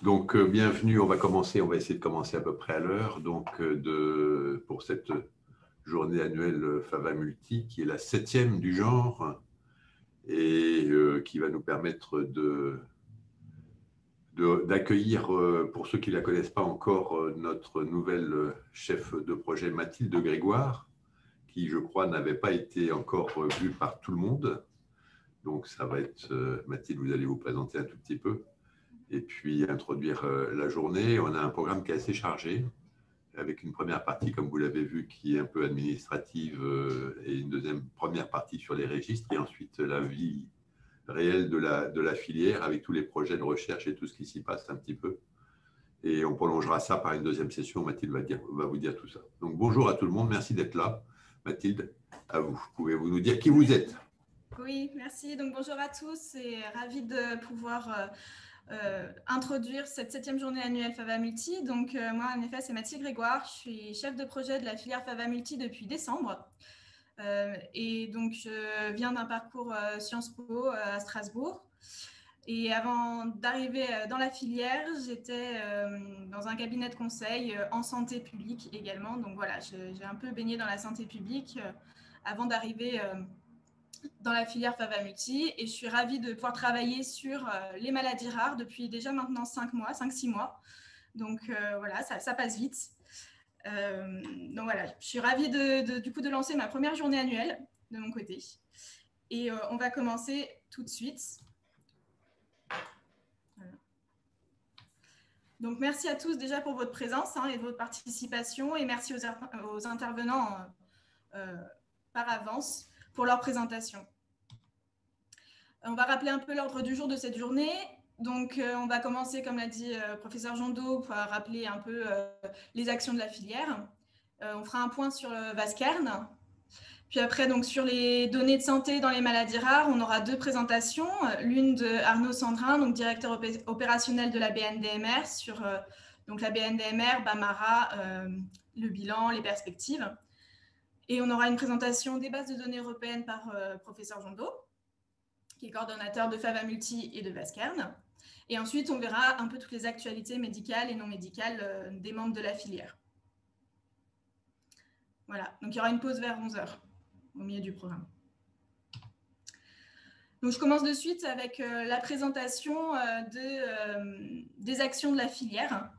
Bienvenue, on va essayer de commencer à peu près à l'heure, pour cette journée annuelle FAVA Multi, qui est la 7e du genre, et qui va nous permettre d'accueillir, pour ceux qui ne la connaissent pas encore, notre nouvelle chef de projet, Mathilde Grégoire, qui, je crois, n'avait pas été encore vue par tout le monde. Donc, ça va être, Mathilde, vous allez vous présenter un tout petit peu et puis introduire la journée. On a un programme qui est assez chargé, avec une première partie, comme vous l'avez vu, qui est un peu administrative, et une première partie sur les registres, et ensuite la vie réelle de la filière, avec tous les projets de recherche et tout ce qui s'y passe un petit peu. Et on prolongera ça par une deuxième session. Mathilde va vous dire tout ça. Donc, bonjour à tout le monde. Merci d'être là. Mathilde, à vous. Pouvez-vous nous dire qui vous êtes? Oui, merci. Donc, bonjour à tous et ravie de pouvoir introduire cette 7e journée annuelle FAVA Multi. Donc, moi, en effet, c'est Mathilde Grégoire. Je suis chef de projet de la filière FAVA Multi depuis décembre. Et donc, je viens d'un parcours Sciences Po à Strasbourg. Et avant d'arriver dans la filière, j'étais dans un cabinet de conseil en santé publique également. Donc voilà, j'ai un peu baigné dans la santé publique avant d'arriver dans la filière FAVA Multi. Et je suis ravie de pouvoir travailler sur les maladies rares depuis déjà maintenant 5-6 mois. Donc voilà, ça passe vite. Donc voilà, je suis ravie du coup de lancer ma première journée annuelle de mon côté. Et on va commencer tout de suite. Voilà. Donc merci à tous déjà pour votre présence et votre participation, et merci aux intervenants par avance pour leur présentation. On va rappeler un peu l'ordre du jour de cette journée. Donc, on va commencer, comme l'a dit professeur Jondot, par rappeler un peu les actions de la filière. On fera un point sur le Vaskern. Puis après, donc, sur les données de santé dans les maladies rares, on aura 2 présentations. L'une de Arnaud Sandrin, donc directeur opérationnel de la BNDMR, sur donc la BNDMR, Bamara, le bilan, les perspectives. Et on aura une présentation des bases de données européennes par professeur Jondot, qui est coordonnateur de FAVA Multi et de Vaskern. Et ensuite, on verra un peu toutes les actualités médicales et non médicales des membres de la filière. Voilà, donc il y aura une pause vers 11h au milieu du programme. Donc, je commence de suite avec la présentation des actions de la filière,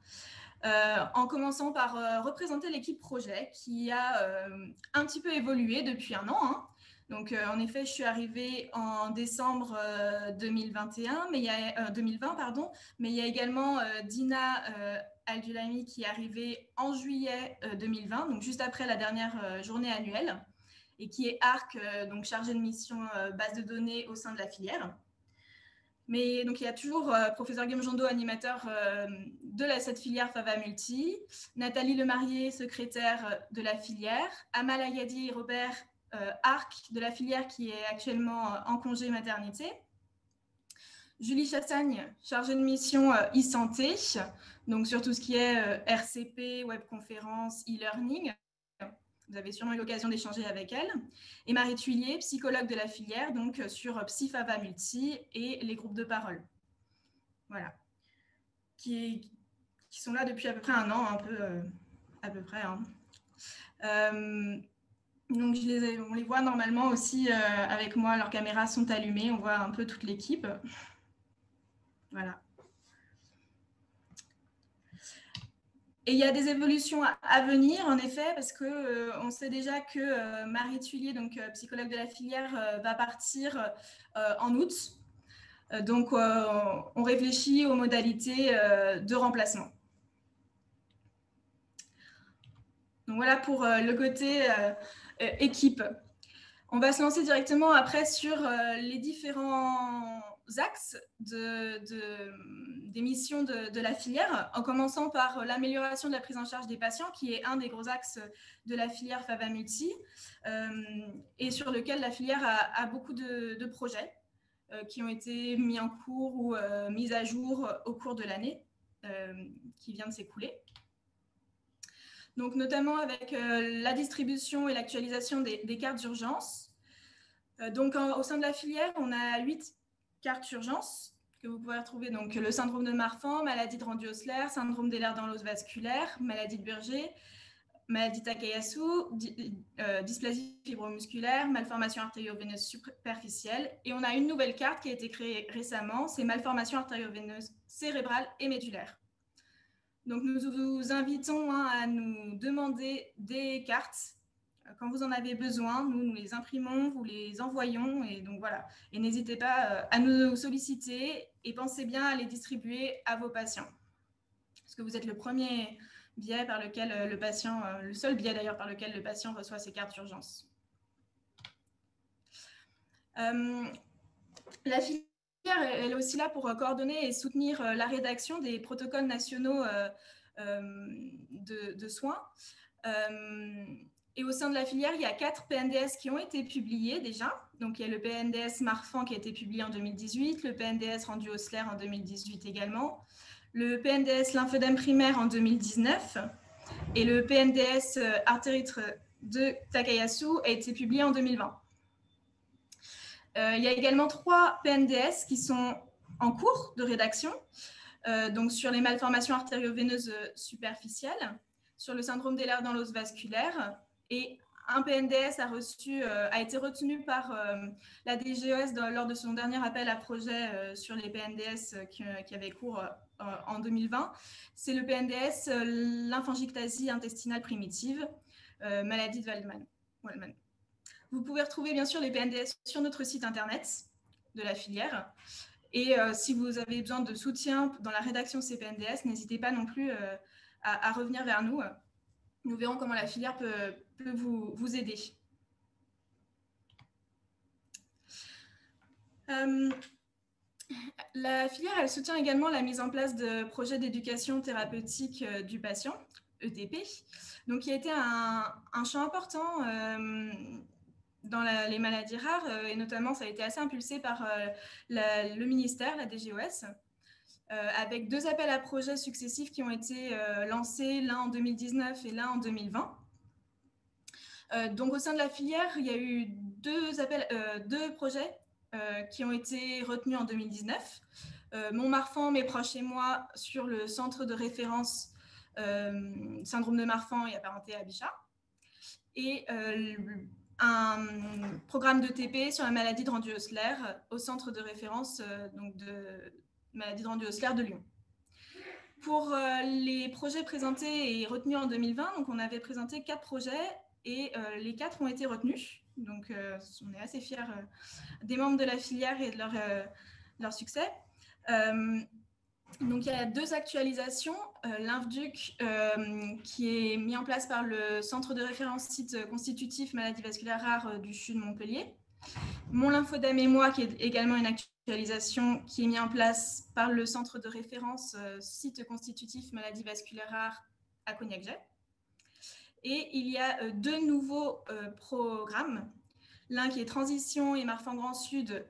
en commençant par représenter l'équipe projet qui a un petit peu évolué depuis un an. Donc, en effet, je suis arrivée en décembre 2020, mais il y a également Dina Al-Julami qui est arrivée en juillet 2020, donc juste après la dernière journée annuelle, et qui est ARC, donc chargée de mission base de données au sein de la filière. Mais donc, il y a toujours professeur Guillaume Jondot, animateur de cette filière FAVA Multi, Nathalie Lemarié, secrétaire de la filière, Amal Ayadi Robert, ARC de la filière qui est actuellement en congé maternité, Julie Chassagne, chargée de mission e-santé, donc sur tout ce qui est RCP, webconférence, e-learning. Vous avez sûrement eu l'occasion d'échanger avec elle. Et Marie Thuillier, psychologue de la filière, donc sur PsyFAVA Multi et les groupes de parole. Voilà. Qui sont là depuis à peu près un an, à peu près. Donc, on les voit normalement aussi avec moi, leurs caméras sont allumées, on voit un peu toute l'équipe. Voilà. Et il y a des évolutions à venir, en effet, parce qu'on sait déjà que Marie Thuillier, donc psychologue de la filière, va partir en août. Donc, on réfléchit aux modalités de remplacement. Donc, voilà pour le côté équipe. On va se lancer directement après sur les différents axes des missions de la filière, en commençant par l'amélioration de la prise en charge des patients, qui est un des gros axes de la filière FAVA Multi, et sur lequel la filière a beaucoup de projets qui ont été mis en cours ou mis à jour au cours de l'année qui vient de s'écouler. Donc, notamment avec la distribution et l'actualisation des cartes d'urgence. Donc, au sein de la filière, on a 8 cartes d'urgence que vous pouvez retrouver donc le syndrome de Marfan, maladie de Randu-Osler, syndrome d'Ehlers dans l'os vasculaire, maladie de Burger, maladie Takayasu, dysplasie fibromusculaire, malformation artério-veineuse superficielle. Et on a une nouvelle carte qui a été créée récemment, c'est malformation artério-veineuse cérébrale et médulaire. Donc nous vous invitons à nous demander des cartes. Quand vous en avez besoin, nous les imprimons, vous les envoyons. Et donc voilà. Et n'hésitez pas à nous solliciter et pensez bien à les distribuer à vos patients. Parce que vous êtes le premier biais par lequel le patient, le seul biais d'ailleurs par lequel le patient reçoit ses cartes d'urgence. La filière, elle est aussi là pour coordonner et soutenir la rédaction des protocoles nationaux de soins. Et au sein de la filière, il y a 4 PNDS qui ont été publiés déjà. Donc, il y a le PNDS Marfan qui a été publié en 2018, le PNDS Randu-Osler en 2018 également, le PNDS lymphœdème primaire en 2019 et le PNDS artéritre de Takayasu a été publié en 2020. Il y a également 3 PNDS qui sont en cours de rédaction, donc sur les malformations artério-veineuses superficielles, sur le syndrome d'Ehlers dans l'os vasculaire, et un PNDS a été retenu par la DGES lors de son dernier appel à projet sur les PNDS qui avait cours en 2020. C'est le PNDS lymphangiectasie intestinale primitive, maladie de Waldman. Vous pouvez retrouver bien sûr les PNDS sur notre site internet de la filière. Et si vous avez besoin de soutien dans la rédaction de ces PNDS, n'hésitez pas non plus à revenir vers nous. Nous verrons comment la filière peut vous aider. La filière, elle soutient également la mise en place de projets d'éducation thérapeutique du patient, ETP, donc qui a été un champ important dans les maladies rares, et notamment ça a été assez impulsé par le ministère, la DGOS, avec 2 appels à projets successifs qui ont été lancés, l'un en 2019 et l'un en 2020. Donc au sein de la filière, il y a eu 2 projets qui ont été retenus en 2019. Mon Marfan, mes proches et moi, sur le centre de référence syndrome de Marfan et apparenté à Bichat. Et un programme de TP sur la maladie de Randu-Osler au centre de référence donc de maladie de Randu-Osler de Lyon. Pour les projets présentés et retenus en 2020, donc on avait présenté 4 projets et les 4 ont été retenus. Donc on est assez fiers des membres de la filière et de leur succès. Donc il y a 2 actualisations, l'INFDUC qui est mis en place par le centre de référence site constitutif maladie vasculaire rare du CHU de Montpellier. Mon lymphodème et moi, qui est également une actualisation qui est mise en place par le centre de référence site constitutif maladie vasculaire rare à Cognac-Jet. Et il y a 2 nouveaux programmes, l'un qui est Transition et Marfan Grand Sud,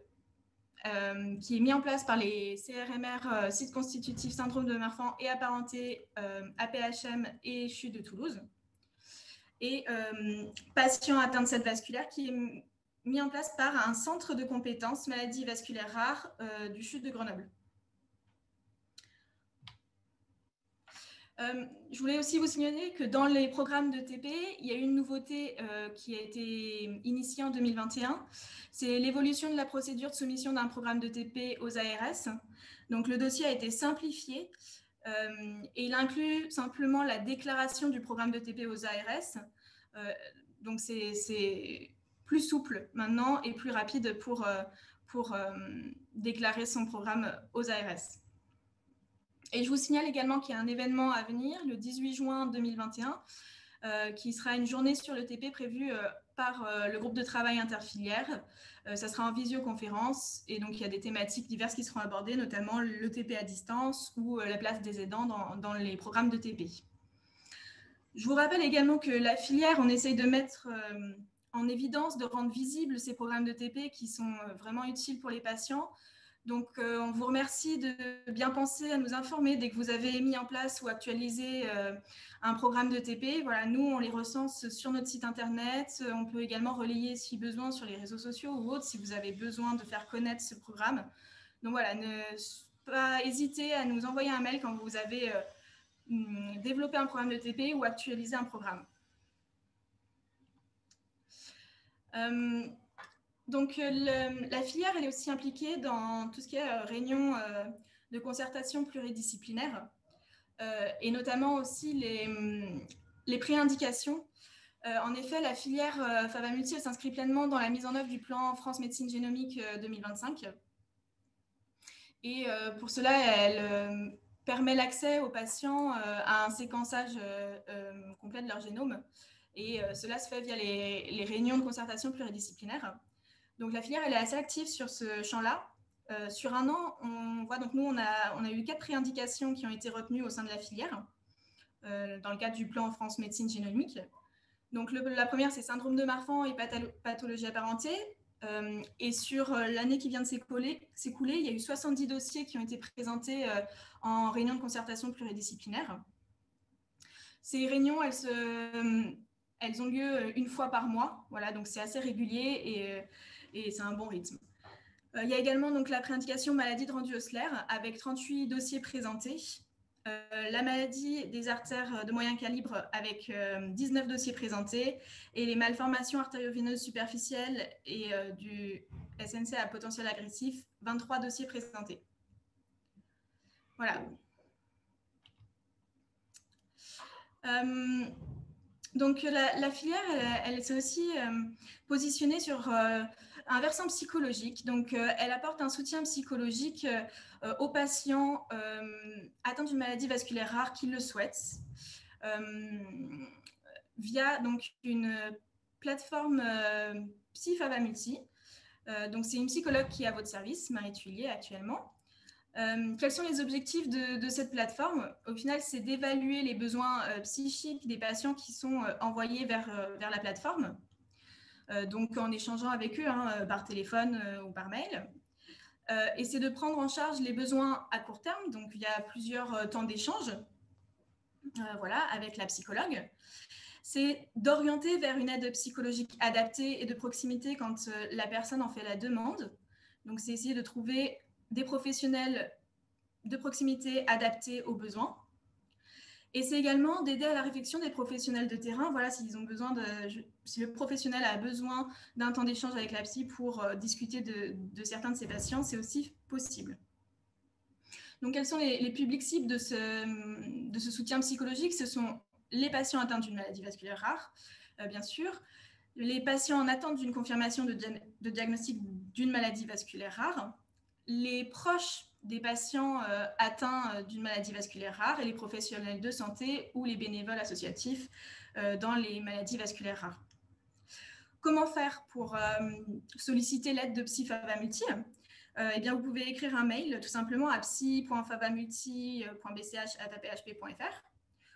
qui est mis en place par les CRMR, site constitutif syndrome de Marfan et apparenté APHM et CHU de Toulouse. Et patient atteint de cette vasculaire qui est mis en place par un centre de compétences maladies vasculaires rares du CHU de Grenoble. Je voulais aussi vous signaler que dans les programmes de TP, il y a une nouveauté qui a été initiée en 2021. C'est l'évolution de la procédure de soumission d'un programme de TP aux ARS. Donc, le dossier a été simplifié et il inclut simplement la déclaration du programme de TP aux ARS. Donc, c'est plus souple maintenant et plus rapide pour déclarer son programme aux ARS. Et je vous signale également qu'il y a un événement à venir, le 18 juin 2021, qui sera une journée sur le TP prévue par le groupe de travail interfilière. Ça sera en visioconférence et donc il y a des thématiques diverses qui seront abordées, notamment le TP à distance ou la place des aidants dans les programmes de TP. Je vous rappelle également que la filière, on essaye de mettre en évidence, de rendre visibles ces programmes de TP qui sont vraiment utiles pour les patients. Donc, on vous remercie de bien penser à nous informer dès que vous avez mis en place ou actualisé un programme de TP. Voilà, nous, on les recense sur notre site internet. On peut également relayer, si besoin, sur les réseaux sociaux ou autres, si vous avez besoin de faire connaître ce programme. Donc voilà, ne pas hésiter à nous envoyer un mail quand vous avez développé un programme de TP ou actualisé un programme. Donc la filière, elle est aussi impliquée dans tout ce qui est réunion de concertation pluridisciplinaire et notamment aussi les pré-indications. En effet, la filière Fava-Multi, elle s'inscrit pleinement dans la mise en œuvre du plan France Médecine Génomique 2025. Et pour cela, elle permet l'accès aux patients à un séquençage complet de leur génome. Et cela se fait via les réunions de concertation pluridisciplinaire. Donc la filière, elle est assez active sur ce champ-là. Sur un an, on voit, donc nous, on a eu 4 pré-indications qui ont été retenues au sein de la filière dans le cadre du plan France Médecine Génomique. Donc la première, c'est syndrome de Marfan et pathologie apparentée. Et sur l'année qui vient de s'écouler, il y a eu 70 dossiers qui ont été présentés en réunion de concertation pluridisciplinaire. Ces réunions, elles ont lieu une fois par mois, voilà, donc c'est assez régulier et c'est un bon rythme. Il y a également donc, la préindication maladie de Rendu-Osler avec 38 dossiers présentés. La maladie des artères de moyen calibre avec 19 dossiers présentés et les malformations artério-veineuses superficielles et du SNC à potentiel agressif, 23 dossiers présentés. Voilà. Donc la filière, elle s'est aussi positionnée sur un versant psychologique. Donc elle apporte un soutien psychologique aux patients atteints d'une maladie vasculaire rare qui le souhaitent via donc une plateforme Psy-Fava-Multi. Donc c'est une psychologue qui est à votre service, Marie Thuillier actuellement. Quels sont les objectifs de cette plateforme? Au final, c'est d'évaluer les besoins psychiques des patients qui sont envoyés vers la plateforme, donc en échangeant avec eux par téléphone ou par mail. Et c'est de prendre en charge les besoins à court terme, donc il y a plusieurs temps d'échange voilà, avec la psychologue. C'est d'orienter vers une aide psychologique adaptée et de proximité quand la personne en fait la demande. Donc c'est essayer de trouver des professionnels de proximité adaptés aux besoins. Et c'est également d'aider à la réflexion des professionnels de terrain. Voilà, si le professionnel a besoin d'un temps d'échange avec la psy pour discuter de certains de ses patients, c'est aussi possible. Donc, quels sont les publics cibles de ce soutien psychologique? Ce sont les patients atteints d'une maladie vasculaire rare, bien sûr, les patients en attente d'une confirmation de diagnostic d'une maladie vasculaire rare, les proches des patients atteints d'une maladie vasculaire rare et les professionnels de santé ou les bénévoles associatifs dans les maladies vasculaires rares. Comment faire pour solliciter l'aide de Psy-Fava-Multi? Eh bien, vous pouvez écrire un mail tout simplement à psy.favamulti.bch@php.fr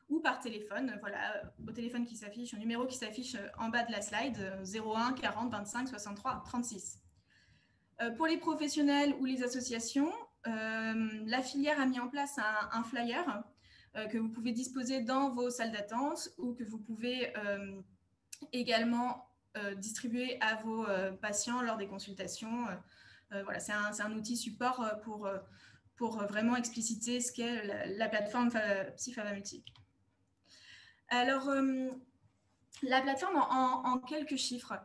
ou par téléphone, voilà, au téléphone qui s'affiche, au numéro qui s'affiche en bas de la slide, 01 40 25 63 36. Pour les professionnels ou les associations, la filière a mis en place un flyer que vous pouvez disposer dans vos salles d'attente ou que vous pouvez également distribuer à vos patients lors des consultations. Voilà, c'est un outil support pour vraiment expliciter ce qu'est la plateforme Psy-Fava-Multi. Alors, la plateforme en quelques chiffres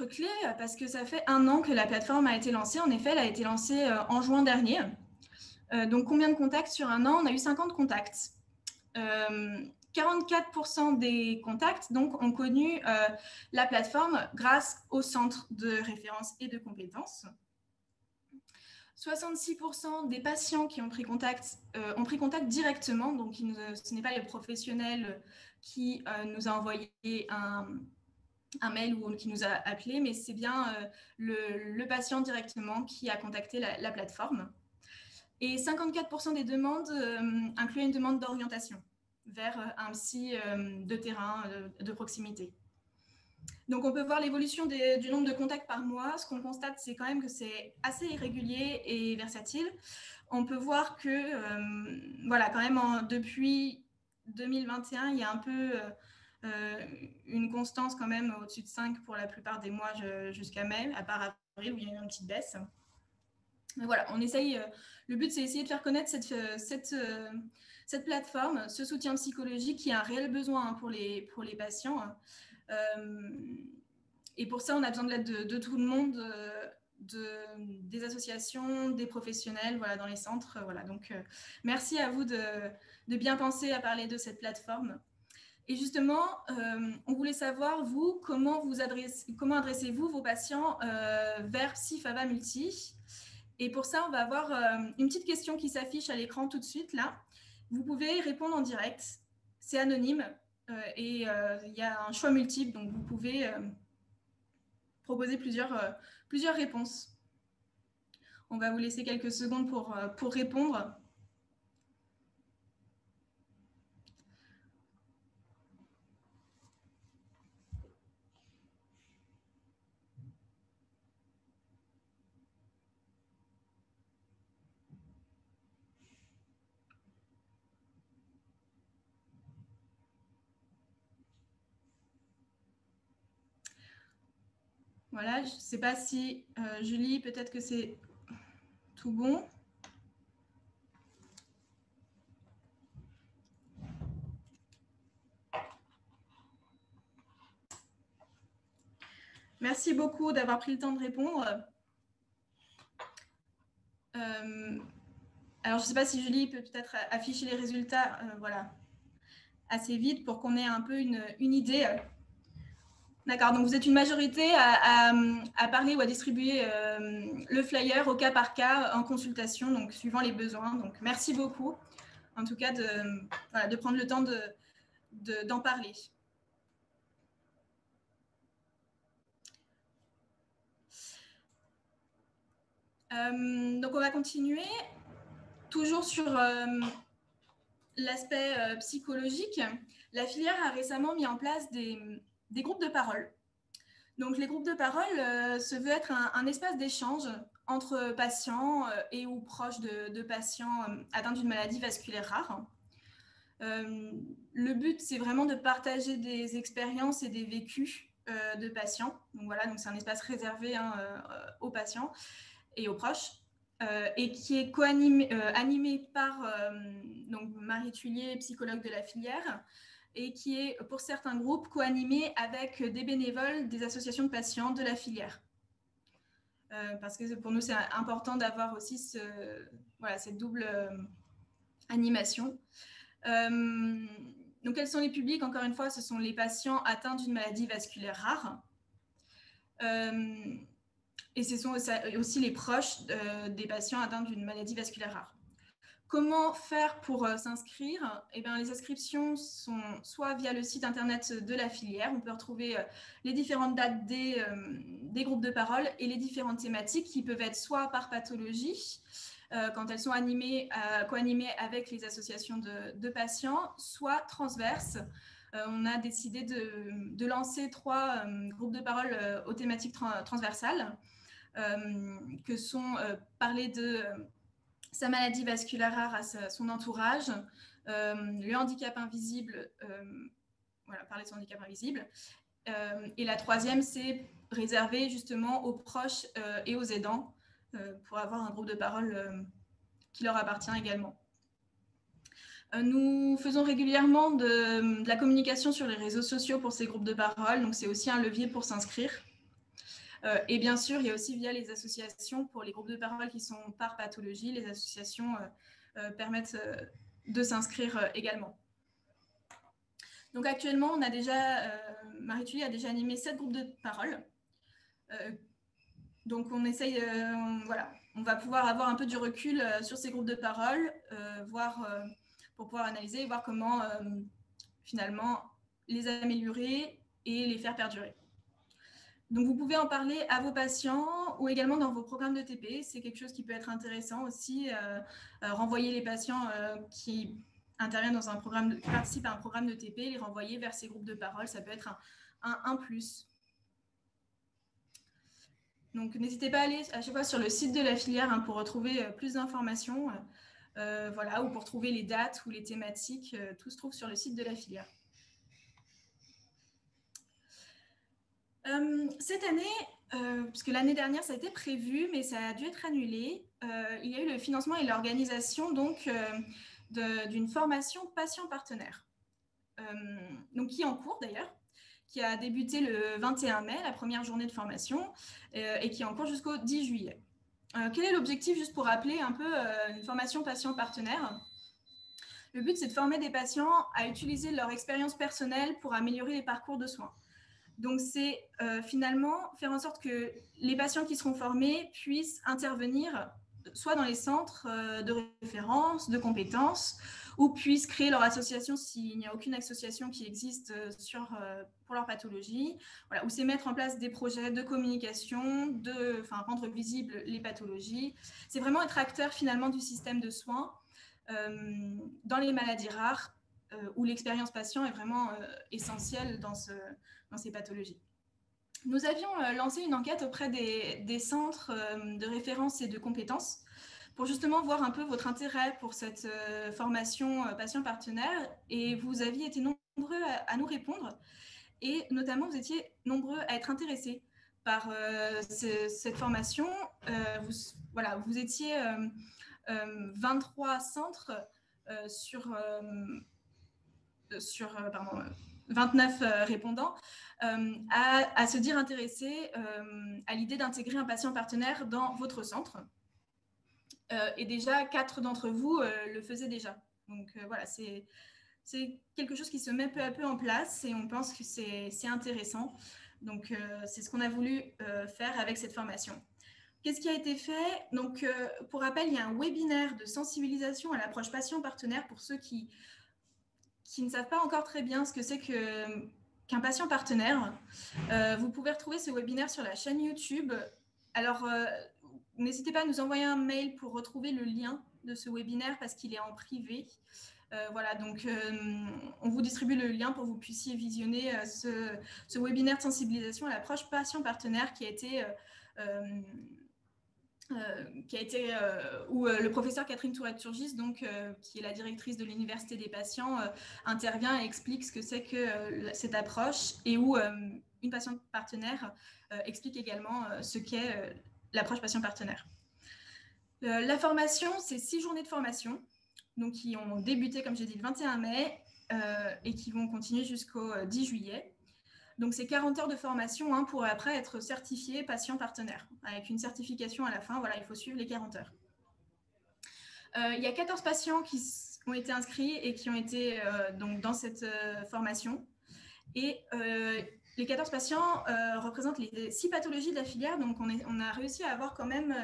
clés, parce que ça fait 1 an que la plateforme a été lancée. En effet, elle a été lancée en juin dernier. Donc, combien de contacts sur 1 an? On a eu 50 contacts. 44% des contacts donc, ont connu la plateforme grâce au centre de référence et de compétences. 66% des patients qui ont pris contact directement, donc ce n'est pas le professionnel qui nous a envoyé un mail ou qui nous a appelé, mais c'est bien le patient directement qui a contacté la plateforme. Et 54% des demandes incluaient une demande d'orientation vers un psy de terrain, de proximité. Donc, on peut voir l'évolution du nombre de contacts par mois. Ce qu'on constate, c'est quand même que c'est assez irrégulier et versatile. On peut voir que, voilà, quand même, depuis 2021, il y a un peu une constance quand même au-dessus de 5 pour la plupart des mois jusqu'à mai, à part avril où il y a eu une petite baisse. Mais voilà, on essaye, le but c'est essayer de faire connaître cette plateforme, ce soutien psychologique qui a un réel besoin hein, pour les patients. Et pour ça, on a besoin de l'aide de tout le monde, des associations, des professionnels voilà, dans les centres. Voilà. Donc, merci à vous de bien penser à parler de cette plateforme. Et justement, on voulait savoir, vous, comment adressez-vous vos patients vers Psy-Fava Multi. Et pour ça, on va avoir une petite question qui s'affiche à l'écran tout de suite, là. Vous pouvez répondre en direct. C'est anonyme et il y a un choix multiple, donc vous pouvez proposer plusieurs réponses. On va vous laisser quelques secondes pour répondre. Voilà, je ne sais pas si Julie, peut-être que c'est tout bon. Merci beaucoup d'avoir pris le temps de répondre. Alors, je ne sais pas si Julie peut peut-être afficher les résultats voilà, assez vite pour qu'on ait un peu une idée. D'accord, donc vous êtes une majorité à parler ou à distribuer le flyer au cas par cas en consultation, donc suivant les besoins. Donc, merci beaucoup, en tout cas, de prendre le temps d'en parler. Donc, on va continuer, toujours sur l'aspect psychologique. La filière a récemment mis en place des groupes de parole. Donc, les groupes de parole se veut être un espace d'échange entre patients et ou proches de patients atteints d'une maladie vasculaire rare. Le but, c'est vraiment de partager des expériences et des vécus de patients. Donc, voilà, donc c'est un espace réservé hein, aux patients et aux proches. Et qui est animé par donc Marie Thuillier, psychologue de la filière, et qui est, pour certains groupes, co-animé avec des bénévoles des associations de patients de la filière. Parce que pour nous, c'est important d'avoir aussi cette double animation. Donc, quels sont les publics? Encore une fois, ce sont les patients atteints d'une maladie vasculaire rare. Et ce sont aussi les proches des patients atteints d'une maladie vasculaire rare. Comment faire pour s'inscrire? Eh bien, les inscriptions sont soit via le site internet de la filière, on peut retrouver les différentes dates des groupes de parole et les différentes thématiques qui peuvent être soit par pathologie, quand elles sont co-animées avec les associations de patients, soit transverses. On a décidé de lancer 3 groupes de parole aux thématiques transversales, que sont parler de sa maladie vasculaire rare à son entourage, le handicap invisible, voilà, parler de son handicap invisible. Et la 3e, c'est réservé justement aux proches et aux aidants pour avoir un groupe de parole qui leur appartient également. Nous faisons régulièrement de la communication sur les réseaux sociaux pour ces groupes de parole, donc c'est aussi un levier pour s'inscrire. Et bien sûr, il y a aussi via les associations pour les groupes de parole qui sont par pathologie, les associations permettent de s'inscrire également. Donc actuellement, on a déjà, Marie Thuillier a déjà animé 7 groupes de parole. Donc on essaye, voilà, on va pouvoir avoir un peu du recul sur ces groupes de parole, pour pouvoir analyser et voir comment finalement les améliorer et les faire perdurer. Donc, vous pouvez en parler à vos patients ou également dans vos programmes de TP. C'est quelque chose qui peut être intéressant aussi. Renvoyer les patients qui interviennent dans un programme, qui participent à un programme de TP, les renvoyer vers ces groupes de parole, ça peut être un plus. Donc, n'hésitez pas à aller à chaque fois sur le site de la filière hein, pour retrouver plus d'informations, voilà, ou pour trouver les dates ou les thématiques. Tout se trouve sur le site de la filière. Cette année, puisque l'année dernière, ça a été prévu, mais ça a dû être annulé. il y a eu le financement et l'organisation donc d'une formation patient partenaire, donc qui est en cours d'ailleurs, qui a débuté le 21 mai, la première journée de formation, et qui est en cours jusqu'au 10 juillet. Quel est l'objectif, juste pour rappeler un peu une formation patient partenaire? Le but, c'est de former des patients à utiliser leur expérience personnelle pour améliorer les parcours de soins. Donc, c'est finalement faire en sorte que les patients qui seront formés puissent intervenir soit dans les centres de référence, de compétences, ou puissent créer leur association s'il n'y a aucune association qui existe pour leur pathologie, voilà, ou c'est mettre en place des projets de communication, rendre visibles les pathologies. C'est vraiment être acteur finalement du système de soins dans les maladies rares, où l'expérience patient est vraiment essentielle dans ces pathologies. Nous avions lancé une enquête auprès des centres de référence et de compétences pour justement voir un peu votre intérêt pour cette formation patient partenaire, et vous aviez été nombreux à nous répondre, et notamment vous étiez nombreux à être intéressés par cette formation. Vous étiez 23 centres sur 29 répondants à se dire intéressés à l'idée d'intégrer un patient partenaire dans votre centre. Et déjà, 4 d'entre vous le faisaient déjà. Donc voilà, c'est quelque chose qui se met peu à peu en place, et on pense que c'est intéressant. Donc c'est ce qu'on a voulu faire avec cette formation. Qu'est-ce qui a été fait? Donc, pour rappel, il y a un webinaire de sensibilisation à l'approche patient-partenaire pour ceux qui ne savent pas encore très bien ce que c'est qu'un patient partenaire. Vous pouvez retrouver ce webinaire sur la chaîne YouTube. Alors, n'hésitez pas à nous envoyer un mail pour retrouver le lien de ce webinaire parce qu'il est en privé. Voilà, donc on vous distribue le lien pour que vous puissiez visionner ce webinaire de sensibilisation à l'approche patient-partenaire qui a été où le professeur Catherine Tourette-Turgis, qui est la directrice de l'Université des patients, intervient et explique ce que c'est que cette approche, et où une patiente partenaire explique également ce qu'est l'approche patient partenaire. La formation, c'est 6 journées de formation, donc qui ont débuté, comme j'ai dit, le 21 mai et qui vont continuer jusqu'au 10 juillet. Donc, c'est 40 heures de formation pour après être certifié patient partenaire, avec une certification à la fin. Voilà, il faut suivre les 40 heures. Il y a 14 patients qui ont été inscrits et qui ont été donc dans cette formation. Et les 14 patients représentent les 6 pathologies de la filière. Donc, on a réussi à avoir quand même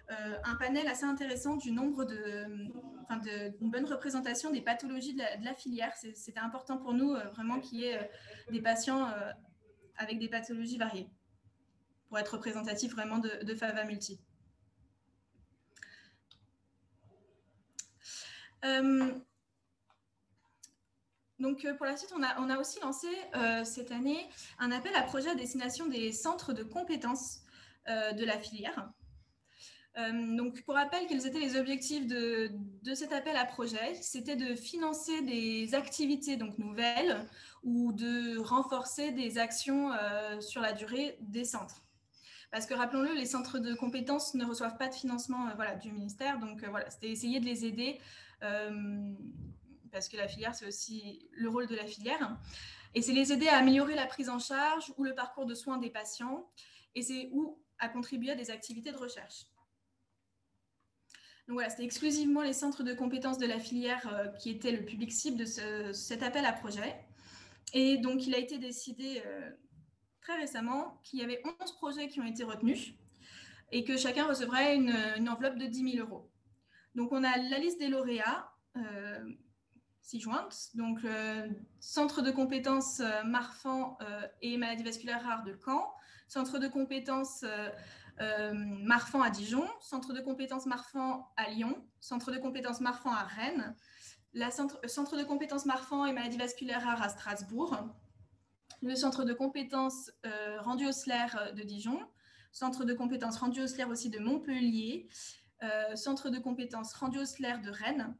un panel assez intéressant du nombre d'une bonne représentation des pathologies de la filière. C'était important pour nous vraiment qu'il y ait des patients avec des pathologies variées pour être représentatif vraiment de FAVA multi. Donc, pour la suite, on a aussi lancé cette année un appel à projet à destination des centres de compétences de la filière. Donc, pour rappel, quels étaient les objectifs de cet appel à projet? C'était de financer des activités donc nouvelles ou de renforcer des actions sur la durée des centres. Parce que, rappelons-le, les centres de compétences ne reçoivent pas de financement du ministère. Donc, voilà, c'était essayer de les aider parce que la filière, c'est aussi le rôle de la filière. Et c'est les aider à améliorer la prise en charge ou le parcours de soins des patients. Et c'est à contribuer à des activités de recherche. Donc voilà, c'était exclusivement les centres de compétences de la filière qui étaient le public cible de cet appel à projet. Et donc, il a été décidé très récemment qu'il y avait 11 projets qui ont été retenus et que chacun recevrait une enveloppe de 10 000 €. Donc, on a la liste des lauréats ci-jointe. Donc, centre de compétences Marfan et maladies vasculaires rares de Caen, centre de compétences Marfan à Dijon, centre de compétences Marfan à Lyon, centre de compétences Marfan à Rennes, centre de compétences Marfan et maladies vasculaires rares à Strasbourg, le centre de compétences Randu Osler de Dijon, centre de compétences Randu Osler aussi de Montpellier, centre de compétences Randu Osler de Rennes,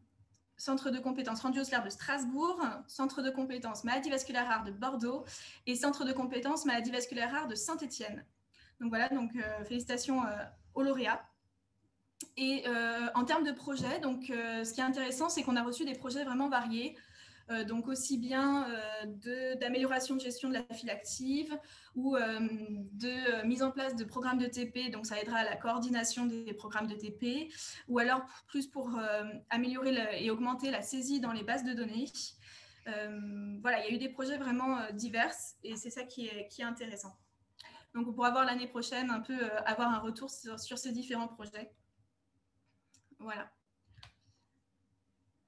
centre de compétences Randu Osler de Strasbourg, centre de compétences maladies vasculaires rares de Bordeaux et centre de compétences maladies vasculaires rares de Saint-Étienne. Donc voilà, félicitations aux lauréats. Et en termes de projets, donc, ce qui est intéressant, c'est qu'on a reçu des projets vraiment variés. Donc aussi bien d'amélioration de gestion de la file active ou de mise en place de programmes de TP, donc ça aidera à la coordination des programmes de TP, ou alors plus pour améliorer et augmenter la saisie dans les bases de données. Voilà, il y a eu des projets vraiment divers et c'est ça qui est intéressant. Donc on pourra voir l'année prochaine un peu avoir un retour sur ces différents projets. Voilà.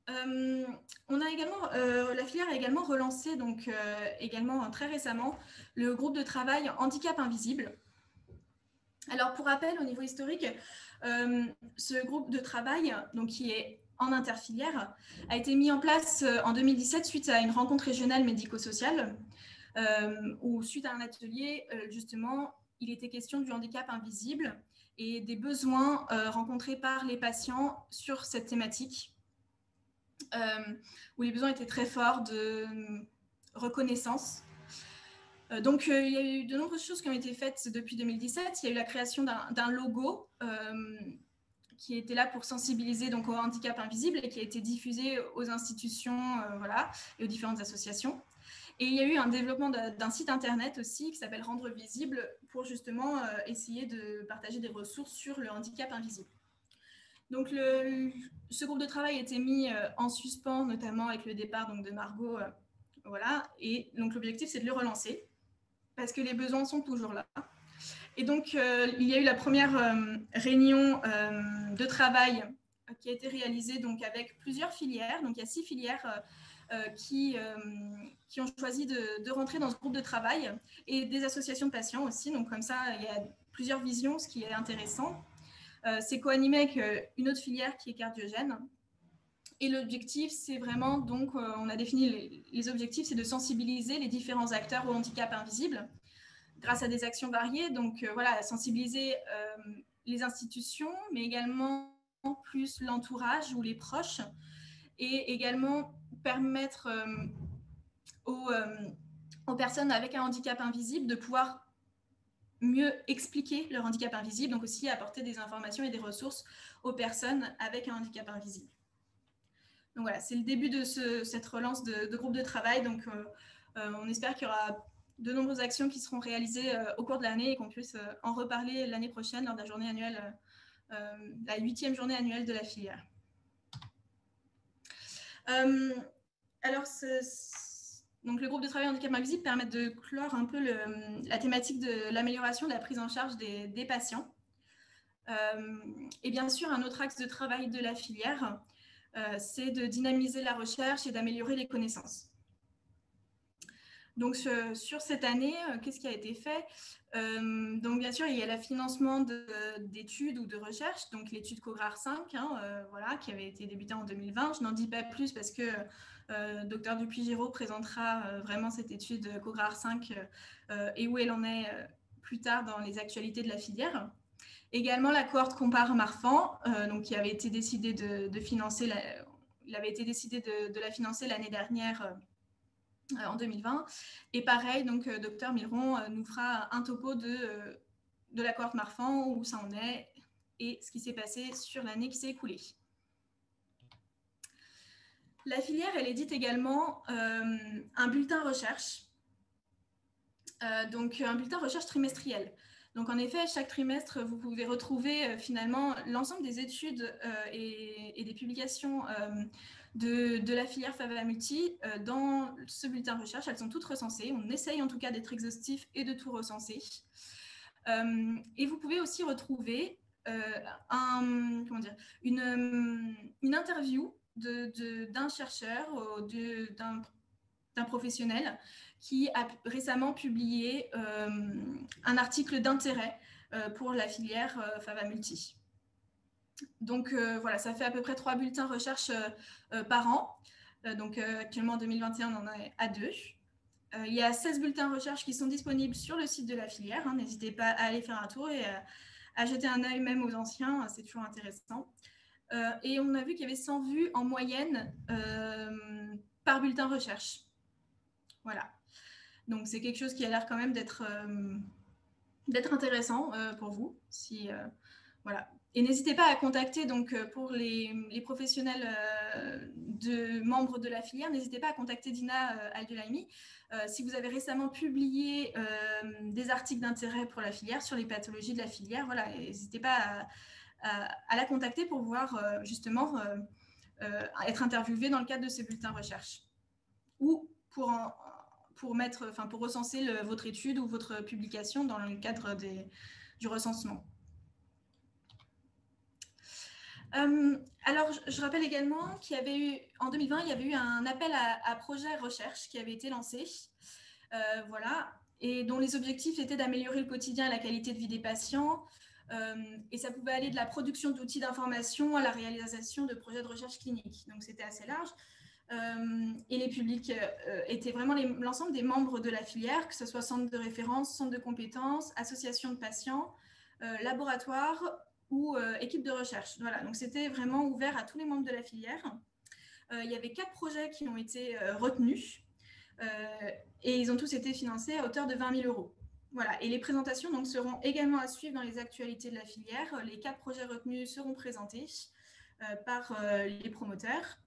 On a également, la filière a également relancé, donc également très récemment, le groupe de travail Handicap Invisible. Alors pour rappel, au niveau historique, ce groupe de travail, donc, qui est en interfilière, a été mis en place en 2017 suite à une rencontre régionale médico-sociale, où suite à un atelier, justement, il était question du handicap invisible et des besoins rencontrés par les patients sur cette thématique. Où les besoins étaient très forts de reconnaissance. Donc, il y a eu de nombreuses choses qui ont été faites depuis 2017. Il y a eu la création d'un logo qui était là pour sensibiliser donc, au handicap invisible et qui a été diffusé aux institutions voilà, et aux différentes associations. Et il y a eu un développement d'un site internet aussi qui s'appelle Rendre Visible pour justement essayer de partager des ressources sur le handicap invisible. Donc, ce groupe de travail a été mis en suspens, notamment avec le départ donc, de Margot. Voilà. Et donc, l'objectif, c'est de le relancer parce que les besoins sont toujours là. Et donc, il y a eu la première réunion de travail qui a été réalisée donc, avec plusieurs filières. Donc, il y a 6 filières qui ont choisi de rentrer dans ce groupe de travail et des associations de patients aussi. Donc, comme ça, il y a plusieurs visions, ce qui est intéressant. C'est co-animé avec une autre filière qui est cardiogène. Et l'objectif, c'est vraiment, donc, on a défini les objectifs, c'est de sensibiliser les différents acteurs au handicap invisible grâce à des actions variées. Donc, voilà, sensibiliser les institutions, mais également plus l'entourage ou les proches, et également permettre aux personnes avec un handicap invisible de pouvoir mieux expliquer leur handicap invisible, donc aussi apporter des informations et des ressources aux personnes avec un handicap invisible. Donc voilà, c'est le début de cette relance de groupe de travail. Donc on espère qu'il y aura de nombreuses actions qui seront réalisées au cours de l'année et qu'on puisse en reparler l'année prochaine lors de la journée annuelle, la 8e journée annuelle de la filière. Alors, donc, le groupe de travail handicap invisible permet de clore un peu la thématique de l'amélioration de la prise en charge des patients. Et bien sûr, un autre axe de travail de la filière, c'est de dynamiser la recherche et d'améliorer les connaissances. Donc, sur cette année, qu'est-ce qui a été fait? Donc, bien sûr, il y a le financement d'études ou de recherche, donc l'étude COGRAR 5, voilà, qui avait été débutée en 2020. Je n'en dis pas plus parce que Dr Dupuy-Giraud présentera vraiment cette étude COGRAR 5 et où elle en est plus tard dans les actualités de la filière. Également, la cohorte Compare-Marfan, donc, qui avait été décidé de financer, il avait été décidé de la financer l'année dernière en 2020. Et pareil, donc, Dr Miron nous fera un topo de la cohorte Marfan, où ça en est et ce qui s'est passé sur l'année qui s'est écoulée. La filière, elle édite également un bulletin recherche, donc un bulletin recherche trimestriel. Donc, en effet, chaque trimestre, vous pouvez retrouver finalement l'ensemble des études et des publications de la filière FAVA-Multi dans ce bulletin recherche. Elles sont toutes recensées. On essaye en tout cas d'être exhaustif et de tout recenser. Et vous pouvez aussi retrouver une interview d'un chercheur, d'un professionnel qui a récemment publié un article d'intérêt pour la filière FAVA-Multi. Donc voilà, ça fait à peu près 3 bulletins recherche par an. Donc actuellement en 2021, on en est à 2. Il y a 16 bulletins recherche qui sont disponibles sur le site de la filière. N'hésitez pas à aller faire un tour et à jeter un œil même aux anciens, c'est toujours intéressant. Et on a vu qu'il y avait 100 vues en moyenne par bulletin recherche. Voilà. Donc, c'est quelque chose qui a l'air quand même d'être intéressant pour vous. Voilà. Et n'hésitez pas à contacter, donc pour les professionnels membres de la filière, n'hésitez pas à contacter Dina Al-Dulaimi. Si vous avez récemment publié des articles d'intérêt pour la filière, sur les pathologies de la filière, voilà, n'hésitez pas à la contacter pour pouvoir justement être interviewé dans le cadre de ces bulletins recherche. Ou pour recenser votre étude ou votre publication dans le cadre du recensement. Alors, je rappelle également qu'il y avait eu, en 2020, il y avait eu un appel à projet recherche qui avait été lancé, voilà, et dont les objectifs étaient d'améliorer le quotidien et la qualité de vie des patients, et ça pouvait aller de la production d'outils d'information à la réalisation de projets de recherche clinique. Donc, c'était assez large. Et les publics étaient vraiment l'ensemble des membres de la filière, que ce soit centre de référence, centre de compétences, association de patients, laboratoire ou équipe de recherche. Voilà, donc c'était vraiment ouvert à tous les membres de la filière. Il y avait 4 projets qui ont été retenus et ils ont tous été financés à hauteur de 20 000 €. Voilà, et les présentations donc, seront également à suivre dans les actualités de la filière. Les 4 projets retenus seront présentés par les promoteurs.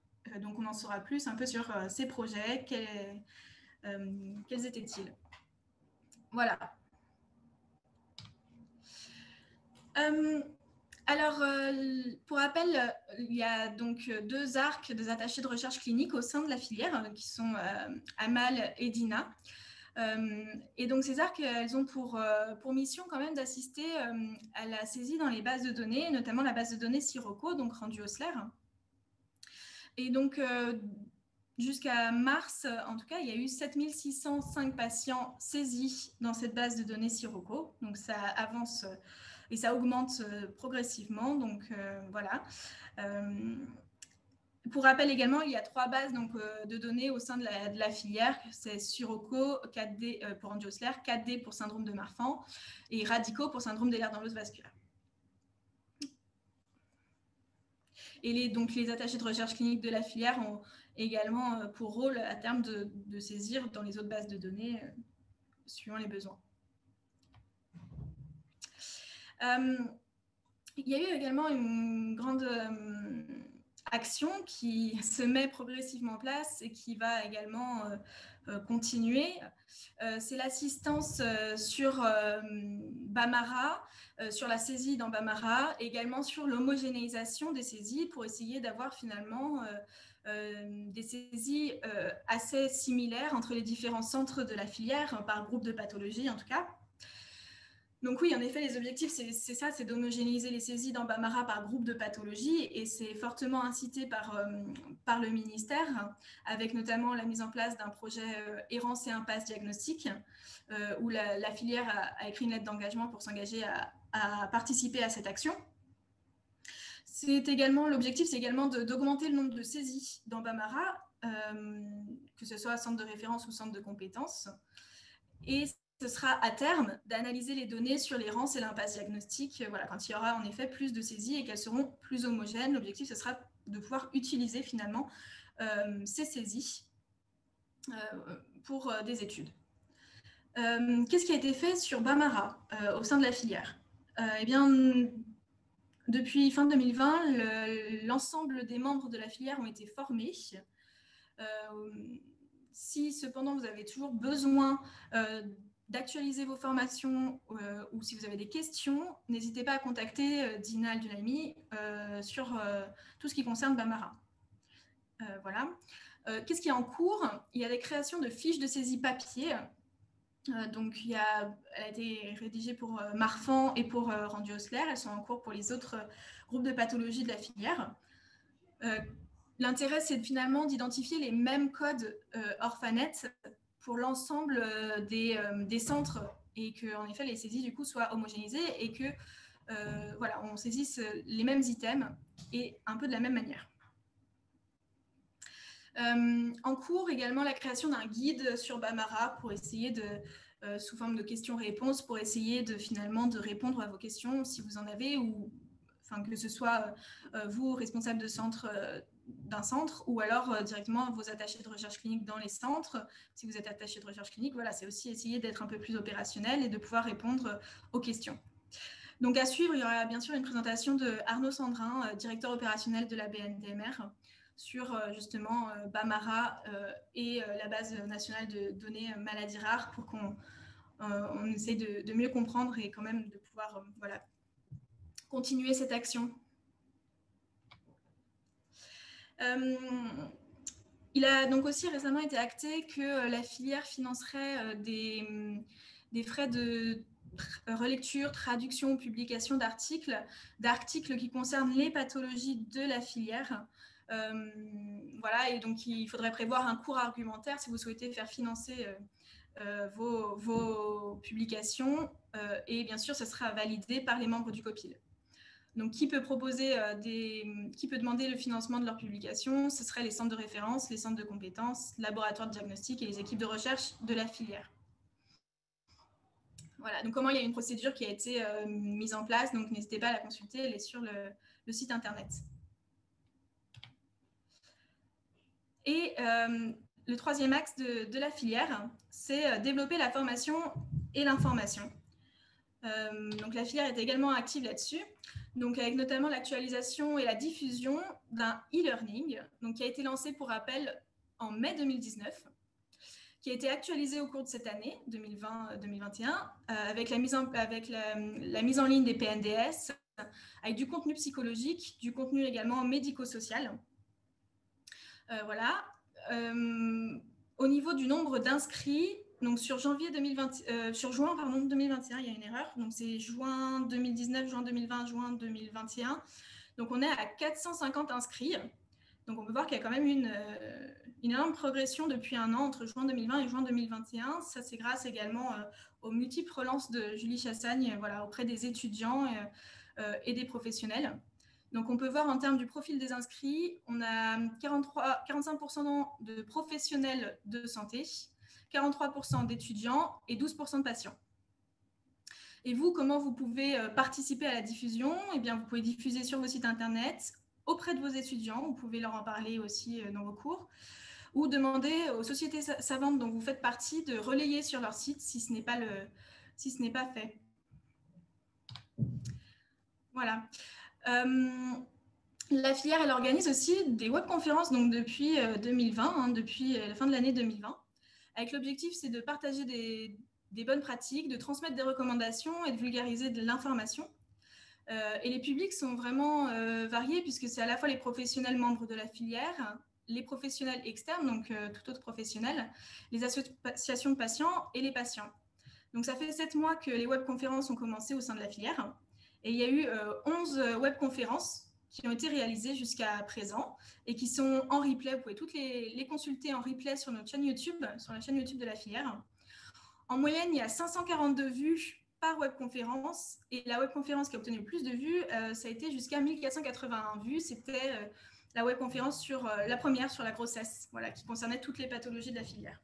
Donc, on en saura plus un peu sur ces projets, quels étaient-ils. Voilà. Alors, pour rappel, il y a donc 2 arcs, 2 attachés de recherche clinique au sein de la filière, qui sont Amal et Dina. Et donc, ces arcs, elles ont pour mission quand même d'assister à la saisie dans les bases de données, notamment la base de données Sirocco, donc rendue au SLER. Et donc, jusqu'à mars, en tout cas, il y a eu 7605 patients saisis dans cette base de données Sirocco. Donc, ça avance et ça augmente progressivement. Donc, voilà. Pour rappel également, il y a 3 bases donc, de données au sein de la filière. C'est Sirocco, 4D pour angiosler, 4D pour syndrome de Marfan et Radico pour syndrome des lèvres dans l'os vasculaire. Et donc, les attachés de recherche clinique de la filière ont également pour rôle à terme de saisir dans les autres bases de données suivant les besoins. Il y a eu également une grande action qui se met progressivement en place et qui va également continuer. C'est l'assistance sur Bamara, sur la saisie dans Bamara, également sur l'homogénéisation des saisies pour essayer d'avoir finalement des saisies assez similaires entre les différents centres de la filière, par groupe de pathologie en tout cas. Donc oui, en effet, les objectifs, c'est ça, c'est d'homogénéiser les saisies dans Bamara par groupe de pathologie et c'est fortement incité par le ministère, avec notamment la mise en place d'un projet errance et impasse diagnostique, où la filière a écrit une lettre d'engagement pour s'engager à participer à cette action. L'objectif, c'est également d'augmenter le nombre de saisies dans Bamara, que ce soit centre de référence ou centre de compétences. Et ce sera à terme d'analyser les données sur l'errance et l'impasse diagnostique, voilà, quand il y aura en effet plus de saisies et qu'elles seront plus homogènes. L'objectif, ce sera de pouvoir utiliser finalement ces saisies pour des études. Qu'est-ce qui a été fait sur Bamara au sein de la filière? Eh bien, depuis fin 2020, l'ensemble des membres de la filière ont été formés. Si cependant vous avez toujours besoin d'actualiser vos formations ou si vous avez des questions, n'hésitez pas à contacter Dina Al-Dulaimi sur tout ce qui concerne Bamara. Voilà. Qu'est-ce qui est en cours? Il y a des créations de fiches de saisie papier. Donc, elle a été rédigée pour Marfan et pour rendu Osler. Elles sont en cours pour les autres groupes de pathologie de la filière. L'intérêt, c'est finalement d'identifier les mêmes codes Orphanet pour l'ensemble des centres et que, en effet, les saisies du coup soient homogénéisées et que voilà, on saisisse les mêmes items et un peu de la même manière. En cours, également, la création d'un guide sur Bamara pour essayer sous forme de questions-réponses, pour essayer finalement de répondre à vos questions si vous en avez, ou enfin, que ce soit vous, responsable de centre, d'un centre, ou alors directement vos attachés de recherche clinique dans les centres. Si vous êtes attaché de recherche clinique, voilà, c'est aussi essayer d'être un peu plus opérationnel et de pouvoir répondre aux questions. Donc à suivre, il y aura bien sûr une présentation de Arnaud Sandrin, directeur opérationnel de la BNDMR, sur justement BAMARA et la base nationale de données maladies rares pour qu'on essaye de mieux comprendre et quand même de pouvoir voilà, continuer cette action. Il a donc aussi récemment été acté que la filière financerait des frais de relecture, traduction, publication d'articles qui concernent les pathologies de la filière. Voilà, et donc il faudrait prévoir un cours argumentaire si vous souhaitez faire financer vos publications, et bien sûr, ce sera validé par les membres du COPIL. Donc, qui peut qui peut demander le financement de leur publication? Ce seraient les centres de référence, les centres de compétences, laboratoires de diagnostic et les équipes de recherche de la filière. Voilà, donc comment il y a une procédure qui a été mise en place, donc n'hésitez pas à la consulter, elle est sur le site internet. Et le troisième axe de la filière, c'est développer la formation et l'information. Donc la filière est également active là-dessus, donc avec notamment l'actualisation et la diffusion d'un e-learning, qui a été lancé pour rappel en mai 2019, qui a été actualisé au cours de cette année 2020-2021 avec la mise en ligne des PNDS, avec du contenu psychologique, du contenu également médico-social. Voilà. Au niveau du nombre d'inscrits, donc sur juin 2021, il y a une erreur. Donc c'est juin 2019, juin 2020, juin 2021. Donc on est à 450 inscrits. Donc on peut voir qu'il y a quand même une énorme progression depuis un an entre juin 2020 et juin 2021. Ça, c'est grâce également aux multiples relances de Julie Chassagne, voilà, auprès des étudiants et des professionnels. Donc, on peut voir en termes du profil des inscrits, on a 45% de professionnels de santé, 43% d'étudiants et 12% de patients. Et vous, comment vous pouvez participer à la diffusion? Eh bien, vous pouvez diffuser sur vos sites internet, auprès de vos étudiants, vous pouvez leur en parler aussi dans vos cours, ou demander aux sociétés savantes dont vous faites partie de relayer sur leur site si ce n'est pas fait. Voilà. La filière, elle organise aussi des webconférences donc depuis 2020, depuis la fin de l'année 2020, avec l'objectif, c'est de partager des bonnes pratiques, de transmettre des recommandations et de vulgariser de l'information. Et les publics sont vraiment variés puisque c'est à la fois les professionnels membres de la filière, les professionnels externes, donc tout autre professionnel, les associations de patients et les patients. Donc ça fait 7 mois que les webconférences ont commencé au sein de la filière et il y a eu 11 webconférences qui ont été réalisées jusqu'à présent et qui sont en replay. Vous pouvez toutes les consulter en replay sur notre chaîne YouTube, sur la chaîne YouTube de la filière. En moyenne, il y a 542 vues par webconférence et la webconférence qui a obtenu le plus de vues, ça a été jusqu'à 1481 vues. C'était la webconférence la première sur la grossesse, voilà, qui concernait toutes les pathologies de la filière.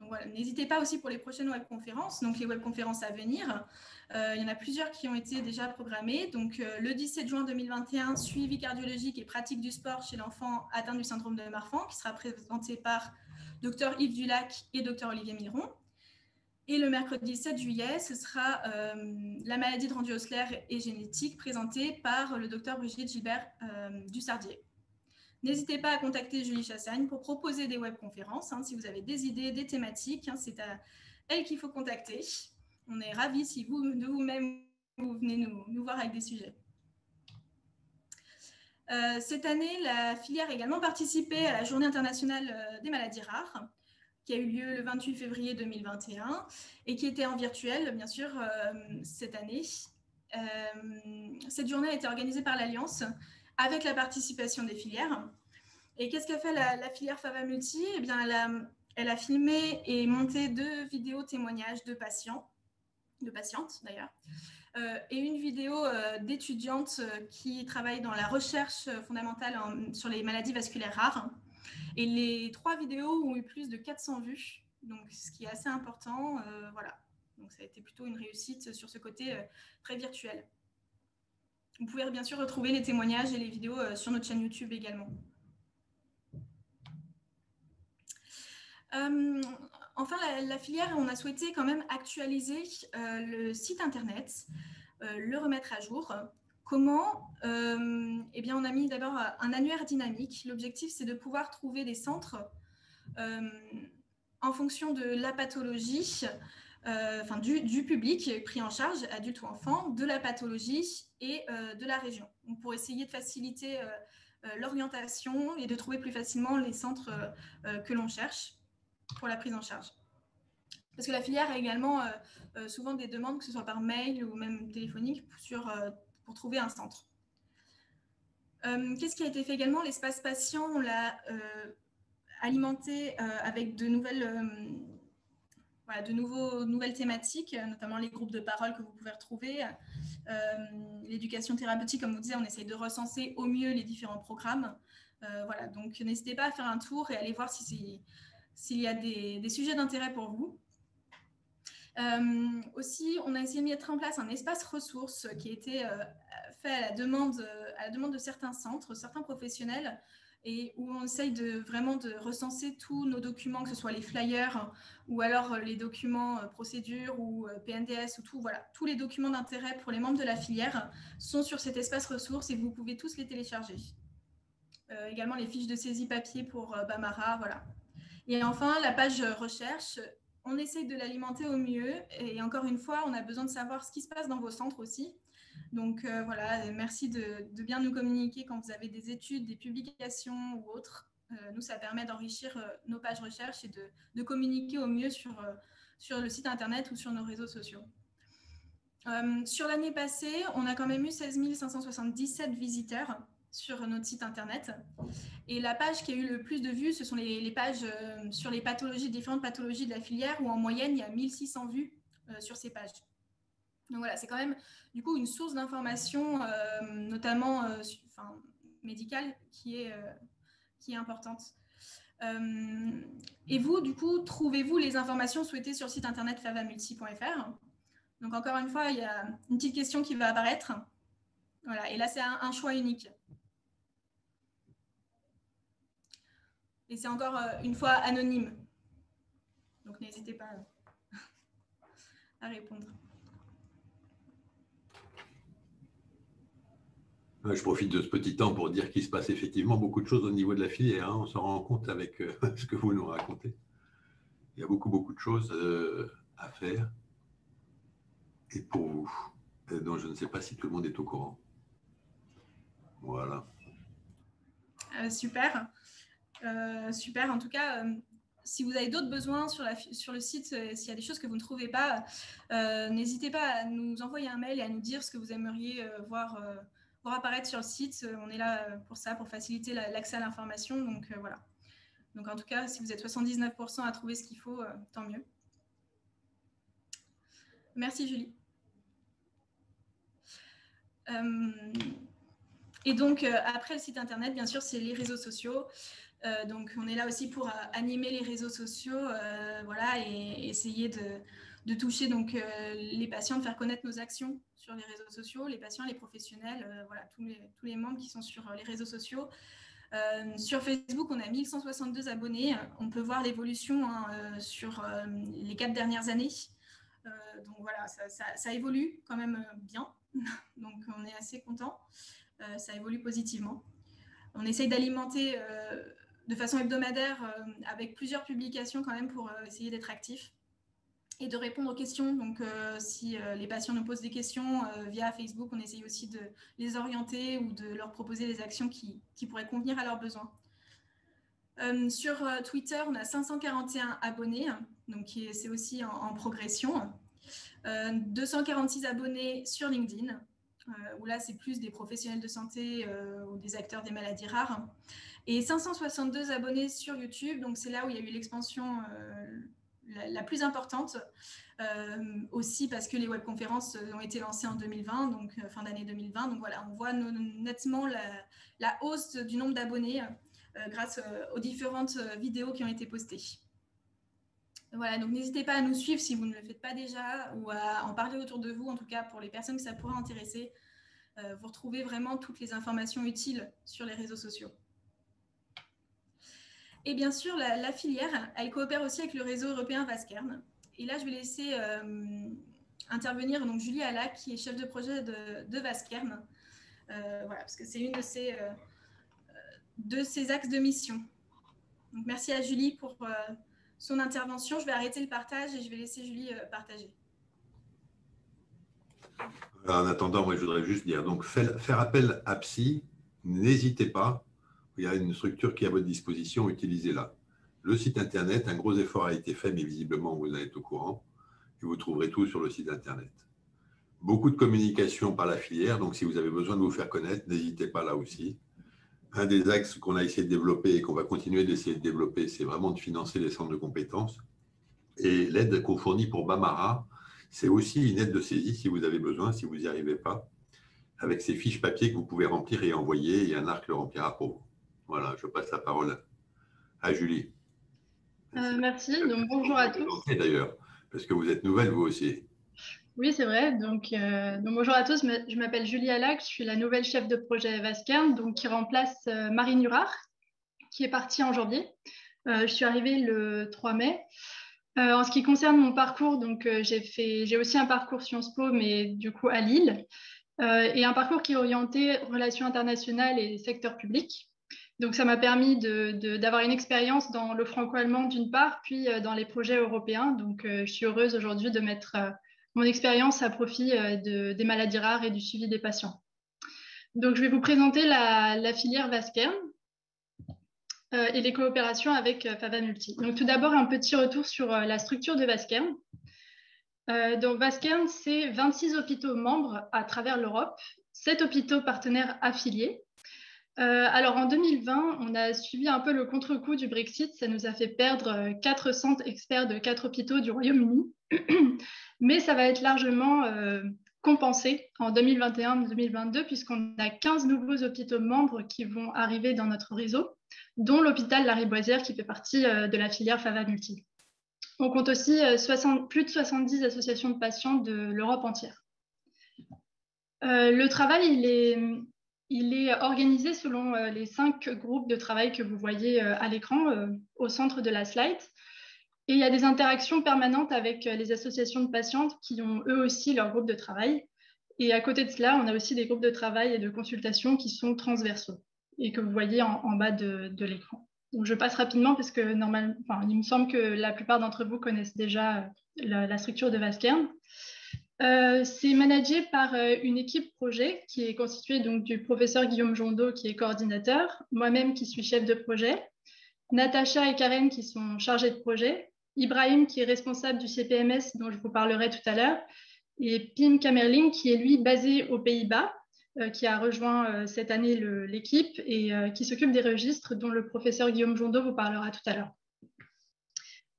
Voilà, n'hésitez pas aussi pour les prochaines webconférences, donc les webconférences à venir. Il y en a plusieurs qui ont été déjà programmées. Donc le 17 juin 2021, suivi cardiologique et pratique du sport chez l'enfant atteint du syndrome de Marfan, qui sera présenté par Dr Yves Dulac et Dr Olivier Miron. Et le mercredi 7 juillet, ce sera la maladie de Randy-Osler et génétique, présentée par le Dr Brigitte Gilbert Dussardier. N'hésitez pas à contacter Julie Chassagne pour proposer des webconférences. Si vous avez des idées, des thématiques, c'est à elle qu'il faut contacter. On est ravis si de vous-même, vous venez nous voir avec des sujets. Cette année, la filière a également participé à la Journée internationale des maladies rares, qui a eu lieu le 28 février 2021 et qui était en virtuel, bien sûr, cette année. Cette journée a été organisée par l'Alliance avec la participation des filières. Et qu'est-ce qu'a fait la filière Fava Multi? Eh bien, elle a filmé et monté 2 vidéos témoignages de patientes d'ailleurs, et une vidéo d'étudiantes qui travaillent dans la recherche fondamentale sur les maladies vasculaires rares. Et les 3 vidéos ont eu plus de 400 vues, donc ce qui est assez important. Voilà. Donc ça a été plutôt une réussite sur ce côté très virtuel. Vous pouvez bien sûr retrouver les témoignages et les vidéos sur notre chaîne YouTube également. Enfin, la filière, on a souhaité quand même actualiser le site internet, le remettre à jour. Comment? Eh bien, on a mis d'abord un annuaire dynamique. L'objectif, c'est de pouvoir trouver des centres en fonction de la pathologie, du public pris en charge, adulte ou enfant, de la pathologie et de la région. Donc, pour essayer de faciliter l'orientation et de trouver plus facilement les centres que l'on cherche pour la prise en charge. Parce que la filière a également souvent des demandes, que ce soit par mail ou même téléphonique, pour trouver un centre. Qu'est-ce qui a été fait également? L'espace patient, on l'a alimenté avec de nouvelles thématiques, notamment les groupes de parole que vous pouvez retrouver. L'éducation thérapeutique, comme vous disiez, on essaye de recenser au mieux les différents programmes. Voilà, donc n'hésitez pas à faire un tour et aller voir s'il y a des sujets d'intérêt pour vous. Aussi, on a essayé de mettre en place un espace ressources qui a été fait à la demande de certains centres, certains professionnels, et où on essaye vraiment de recenser tous nos documents, que ce soit les flyers ou alors les documents procédures ou PNDS ou tout, voilà, tous les documents d'intérêt pour les membres de la filière sont sur cet espace ressources et vous pouvez tous les télécharger. Également les fiches de saisie papier pour Bamara, voilà. Et enfin, la page recherche, on essaye de l'alimenter au mieux. Et encore une fois, on a besoin de savoir ce qui se passe dans vos centres aussi. Donc voilà, merci de bien nous communiquer quand vous avez des études, des publications ou autres. Nous, ça permet d'enrichir nos pages recherche et de communiquer au mieux sur le site internet ou sur nos réseaux sociaux. Sur l'année passée, on a quand même eu 16 577 visiteurs sur notre site internet. Et la page qui a eu le plus de vues, ce sont les pages sur les pathologies, différentes pathologies de la filière, où en moyenne, il y a 1600 vues sur ces pages. Donc voilà, c'est quand même du coup une source d'information, notamment médicale, qui est importante. Et vous, du coup, trouvez-vous les informations souhaitées sur le site internet favamulti.fr? Donc encore une fois, il y a une petite question qui va apparaître. Voilà, et là, c'est un choix unique. Et c'est encore une fois anonyme. Donc n'hésitez pas à répondre. Je profite de ce petit temps pour dire qu'il se passe effectivement beaucoup de choses au niveau de la filière. On s'en rend compte avec ce que vous nous racontez. Il y a beaucoup de choses à faire. Et pour vous, dont je ne sais pas si tout le monde est au courant. Voilà. Super. Super. En tout cas, si vous avez d'autres besoins sur le site, s'il y a des choses que vous ne trouvez pas, n'hésitez pas à nous envoyer un mail et à nous dire ce que vous aimeriez voir apparaître sur le site. On est là pour ça, pour faciliter l'accès à l'information. Donc voilà. Donc en tout cas, si vous êtes 79% à trouver ce qu'il faut, tant mieux. Merci Julie. Et donc après le site internet, bien sûr, c'est les réseaux sociaux. Donc on est là aussi pour animer les réseaux sociaux, voilà, et essayer de toucher donc les patients, de faire connaître nos actions sur les réseaux sociaux, les patients, les professionnels, voilà, tous les membres qui sont sur les réseaux sociaux. Sur Facebook, on a 1162 abonnés. On peut voir l'évolution sur les 4 dernières années. Donc voilà, ça évolue quand même bien. Donc on est assez content. Ça évolue positivement. On essaye d'alimenter de façon hebdomadaire avec plusieurs publications quand même pour essayer d'être actif et de répondre aux questions. Donc si les patients nous posent des questions via Facebook, on essaye aussi de les orienter ou de leur proposer des actions qui pourraient convenir à leurs besoins. Sur Twitter, on a 541 abonnés, donc c'est aussi en progression. 246 abonnés sur LinkedIn, où là, c'est plus des professionnels de santé ou des acteurs des maladies rares. Et 562 abonnés sur YouTube, donc c'est là où il y a eu l'expansion la plus importante, aussi parce que les webconférences ont été lancées en 2020, donc fin d'année 2020. Donc voilà, on voit nettement la hausse du nombre d'abonnés grâce aux différentes vidéos qui ont été postées. Voilà, donc n'hésitez pas à nous suivre si vous ne le faites pas déjà ou à en parler autour de vous, en tout cas pour les personnes que ça pourrait intéresser. Vous retrouvez vraiment toutes les informations utiles sur les réseaux sociaux. Et bien sûr, la filière, elle coopère aussi avec le réseau européen Vaskern. Et là, je vais laisser intervenir donc Julie Allac, qui est chef de projet de Vaskern. Voilà, parce que c'est une de ses axes de mission. Donc, merci à Julie pour son intervention. Je vais arrêter le partage et je vais laisser Julie partager. En attendant, moi, je voudrais juste dire, donc, faire appel à Psy, n'hésitez pas. Il y a une structure qui est à votre disposition, utilisez-la. Le site Internet, un gros effort a été fait, mais visiblement, vous en êtes au courant. Et vous trouverez tout sur le site Internet. Beaucoup de communication par la filière, donc si vous avez besoin de vous faire connaître, n'hésitez pas là aussi. Un des axes qu'on a essayé de développer et qu'on va continuer d'essayer de développer, c'est vraiment de financer les centres de compétences. Et l'aide qu'on fournit pour Bamara, c'est aussi une aide de saisie si vous avez besoin, si vous n'y arrivez pas, avec ces fiches papier que vous pouvez remplir et envoyer, et un arc le remplira pour vous. Voilà, je passe la parole à Julie. Merci, donc bonjour à tous. D'ailleurs, parce que vous êtes nouvelle, vous aussi. Oui, c'est vrai. Donc bonjour à tous, je m'appelle Julie Allac, je suis la nouvelle chef de projet Vaskern, donc qui remplace Marine Hurard, qui est partie en janvier. Je suis arrivée le 3 mai. En ce qui concerne mon parcours, donc j'ai aussi un parcours Sciences Po, mais du coup à Lille, et un parcours qui est orienté relations internationales et secteur public. Donc ça m'a permis d'avoir une expérience dans le franco-allemand d'une part, puis dans les projets européens. Donc je suis heureuse aujourd'hui de mettre mon expérience à profit des maladies rares et du suivi des patients. Donc je vais vous présenter la filière Vaskern et les coopérations avec Fava Multi. Donc tout d'abord un petit retour sur la structure de Vaskern. Donc Vaskern, c'est 26 hôpitaux membres à travers l'Europe, 7 hôpitaux partenaires affiliés. Alors en 2020, on a suivi un peu le contre-coup du Brexit. Ça nous a fait perdre 4 centres experts de 4 hôpitaux du Royaume-Uni. Mais ça va être largement compensé en 2021-2022 puisqu'on a 15 nouveaux hôpitaux membres qui vont arriver dans notre réseau, dont l'hôpital Lariboisière qui fait partie de la filière Fava Multi. On compte aussi plus de 70 associations de patients de l'Europe entière. Le travail, il est organisé selon les 5 groupes de travail que vous voyez à l'écran au centre de la slide. Et il y a des interactions permanentes avec les associations de patients qui ont eux aussi leur groupe de travail. Et à côté de cela, on a aussi des groupes de travail et de consultation qui sont transversaux et que vous voyez en bas de l'écran. Donc je passe rapidement parce que normalement, il me semble que la plupart d'entre vous connaissent déjà la structure de Vaskern. C'est managé par une équipe projet qui est constituée donc du professeur Guillaume Jondeau qui est coordinateur, moi-même qui suis chef de projet, Natacha et Karen qui sont chargées de projet, Ibrahim qui est responsable du CPMS dont je vous parlerai tout à l'heure, et Pim Kamerling qui est lui basé aux Pays-Bas, qui a rejoint cette année l'équipe et qui s'occupe des registres dont le professeur Guillaume Jondeau vous parlera tout à l'heure.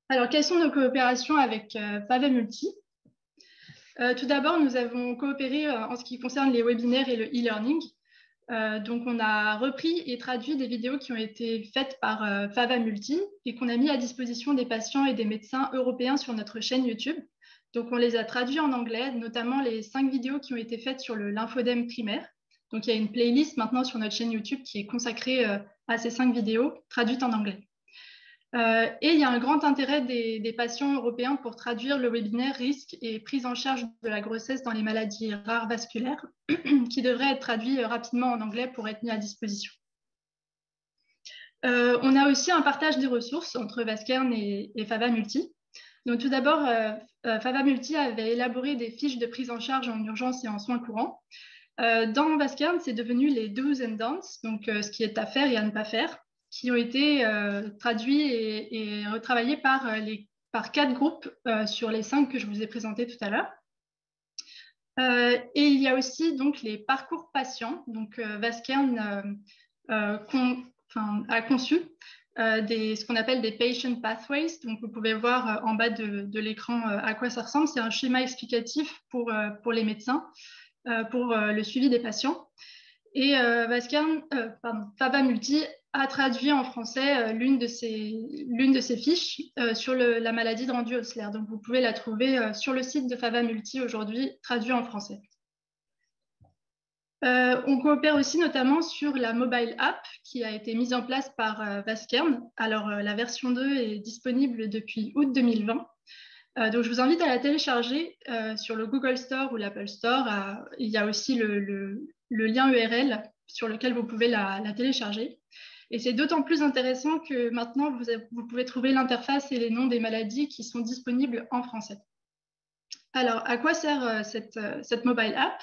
Alors, quelles sont nos coopérations avec Fava Multi ? Tout d'abord, nous avons coopéré en ce qui concerne les webinaires et le e-learning. Donc, on a repris et traduit des vidéos qui ont été faites par Fava Multi et qu'on a mis à disposition des patients et des médecins européens sur notre chaîne YouTube. Donc, on les a traduits en anglais, notamment les 5 vidéos qui ont été faites sur le lymphodème primaire. Donc, il y a une playlist maintenant sur notre chaîne YouTube qui est consacrée à ces 5 vidéos traduites en anglais. Et il y a un grand intérêt des patients européens pour traduire le webinaire risque et prise en charge de la grossesse dans les maladies rares vasculaires qui devrait être traduit rapidement en anglais pour être mis à disposition. On a aussi un partage des ressources entre Vaskern et Fava Multi. Donc tout d'abord, Fava Multi avait élaboré des fiches de prise en charge en urgence et en soins courants. Dans Vaskern, c'est devenu les do's and don'ts, donc ce qui est à faire et à ne pas faire, qui ont été traduits et retravaillés par 4 groupes sur les 5 que je vous ai présentés tout à l'heure. Et il y a aussi donc les parcours patients. Donc Vaskern a conçu ce qu'on appelle des patient pathways. Donc vous pouvez voir en bas de l'écran à quoi ça ressemble. C'est un schéma explicatif pour les médecins, pour le suivi des patients. Et Fava Multi a traduit en français l'une de ces fiches sur la maladie de Rendu-Osler. Donc, vous pouvez la trouver sur le site de Fava Multi aujourd'hui, traduit en français. On coopère aussi notamment sur la mobile app qui a été mise en place par Vaskern. Alors, la version 2 est disponible depuis août 2020. Donc, je vous invite à la télécharger sur le Google Store ou l'Apple Store. Il y a aussi le lien URL sur lequel vous pouvez la télécharger. Et c'est d'autant plus intéressant que maintenant, vous pouvez trouver l'interface et les noms des maladies qui sont disponibles en français. Alors, à quoi sert cette mobile app ?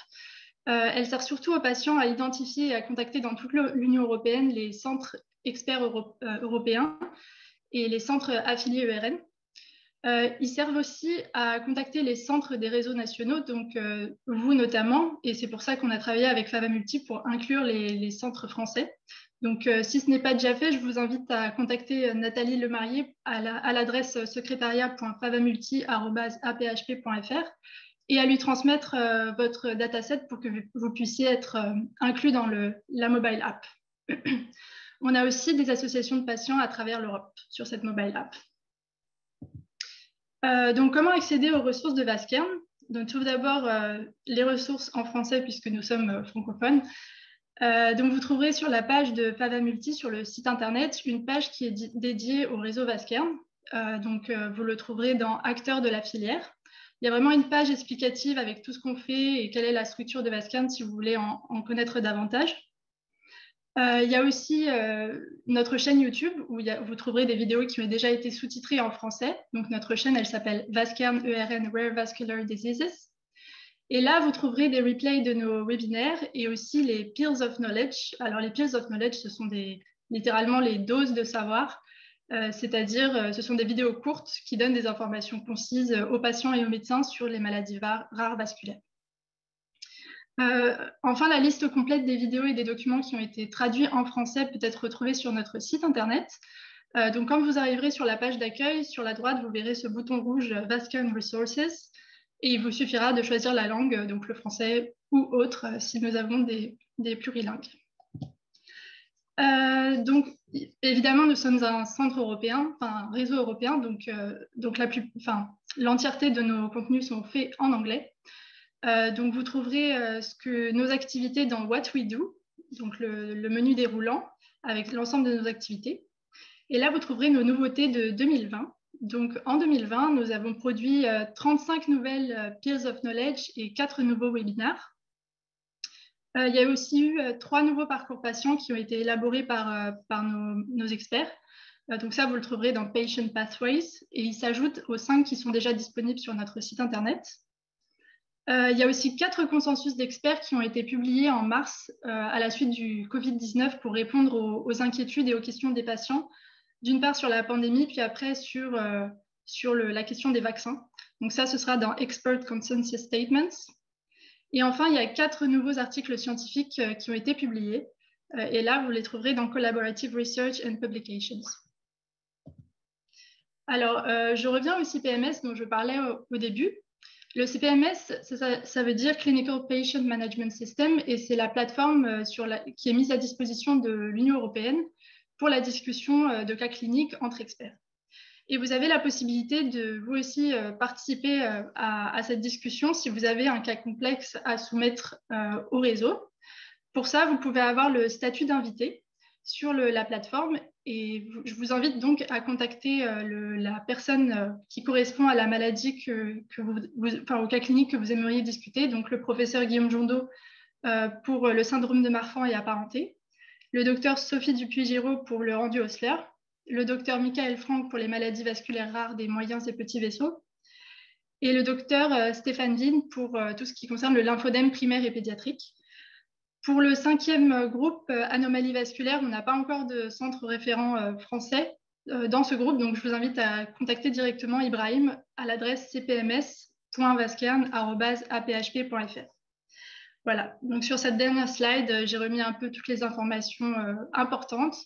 Elle sert surtout aux patients à identifier et à contacter dans toute l'Union européenne les centres experts européens et les centres affiliés ERN. Ils servent aussi à contacter les centres des réseaux nationaux, donc vous notamment, et c'est pour ça qu'on a travaillé avec Favamulti pour inclure les centres français. Donc, si ce n'est pas déjà fait, je vous invite à contacter Nathalie Lemarié à l'adresse secrétariat.favamulti@aphp.fr et à lui transmettre votre dataset pour que vous puissiez être inclus dans la mobile app. On a aussi des associations de patients à travers l'Europe sur cette mobile app. Donc, comment accéder aux ressources de Vaskern? Donc, tout d'abord, les ressources en français puisque nous sommes francophones. Donc, vous trouverez sur la page de Favamulti sur le site internet une page qui est dédiée au réseau Vaskern. Vous le trouverez dans Acteurs de la filière. Il y a vraiment une page explicative avec tout ce qu'on fait et quelle est la structure de Vaskern si vous voulez en connaître davantage. Il y a aussi notre chaîne YouTube où vous trouverez des vidéos qui ont déjà été sous-titrées en français. Donc, notre chaîne, elle s'appelle Vaskern ERN Rare Vascular Diseases. Et là, vous trouverez des replays de nos webinaires et aussi les Pills of Knowledge. Alors, les Pills of Knowledge, ce sont littéralement les doses de savoir, c'est-à-dire ce sont des vidéos courtes qui donnent des informations concises aux patients et aux médecins sur les maladies rares vasculaires. Enfin, la liste complète des vidéos et des documents qui ont été traduits en français peut être retrouvée sur notre site internet. Donc, quand vous arriverez sur la page d'accueil, sur la droite, vous verrez ce bouton rouge Vaskern Resources et il vous suffira de choisir la langue, donc le français ou autre, si nous avons des plurilingues. Donc, évidemment, nous sommes un centre européen, un réseau européen, donc l'entièreté de nos contenus sont faits en anglais. Donc, vous trouverez nos activités dans What We Do, donc le menu déroulant avec l'ensemble de nos activités. Et là, vous trouverez nos nouveautés de 2020. Donc, en 2020, nous avons produit 35 nouvelles Pills of Knowledge et 4 nouveaux webinaires. Il y a aussi eu 3 nouveaux parcours patients qui ont été élaborés par nos experts. Donc ça, vous le trouverez dans Patient Pathways et ils s'ajoutent aux 5 qui sont déjà disponibles sur notre site internet. Il y a aussi 4 consensus d'experts qui ont été publiés en mars à la suite du Covid-19 pour répondre aux inquiétudes et aux questions des patients, d'une part sur la pandémie, puis après sur la question des vaccins. Donc ça, ce sera dans Expert Consensus Statements. Et enfin, il y a 4 nouveaux articles scientifiques qui ont été publiés. Et là, vous les trouverez dans Collaborative Research and Publications. Alors, je reviens au CPMS dont je parlais au début. Le CPMS, ça veut dire Clinical Patient Management System et c'est la plateforme qui est mise à disposition de l'Union européenne pour la discussion de cas cliniques entre experts. Et vous avez la possibilité de vous aussi participer à cette discussion si vous avez un cas complexe à soumettre au réseau. Pour ça, vous pouvez avoir le statut d'invité sur la plateforme et je vous invite donc à contacter la personne qui correspond à la maladie au cas clinique que vous aimeriez discuter, donc le professeur Guillaume Jondeau pour le syndrome de Marfan et apparenté, le docteur Sophie Dupuy-Giraud pour le rendu ossellaire, le docteur Michael Franck pour les maladies vasculaires rares des moyens et petits vaisseaux, et le docteur Stéphane Vigne pour tout ce qui concerne le lymphodème primaire et pédiatrique. Pour le 5e groupe anomalies vasculaires, on n'a pas encore de centre référent français dans ce groupe, donc je vous invite à contacter directement Ibrahim à l'adresse cpms.vaskern@aphp.fr. Voilà, donc sur cette dernière slide, j'ai remis un peu toutes les informations importantes.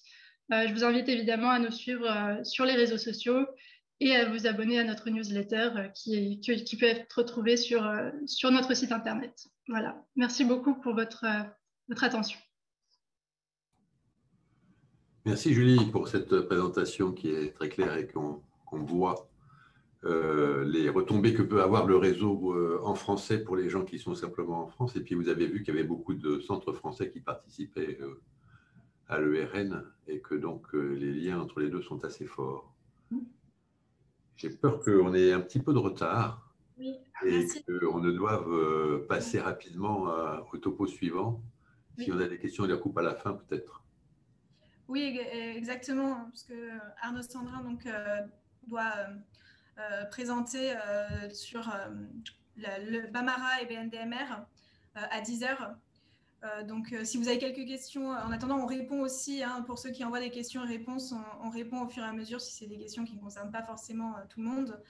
Je vous invite évidemment à nous suivre sur les réseaux sociaux et à vous abonner à notre newsletter qui peut être retrouvée sur notre site internet. Voilà, merci beaucoup pour votre attention. Merci Julie pour cette présentation qui est très claire et qu'on voit les retombées que peut avoir le réseau en français pour les gens qui sont simplement en France. Et puis, vous avez vu qu'il y avait beaucoup de centres français qui participaient à l'ERN et que donc les liens entre les deux sont assez forts. J'ai peur qu'on ait un petit peu de retard Oui, et merci. qu'on ne doive passer rapidement au topo suivant. Si Oui. on a des questions, on les recoupe à la fin peut-être. Oui, exactement, parce que Arnaud Sandrin donc, doit présenter sur le Bamara et BNDMR à 10 heures. Donc, si vous avez quelques questions, en attendant, on répond aussi, hein, pour ceux qui envoient des questions et réponses, on répond au fur et à mesure si c'est des questions qui ne concernent pas forcément tout le monde.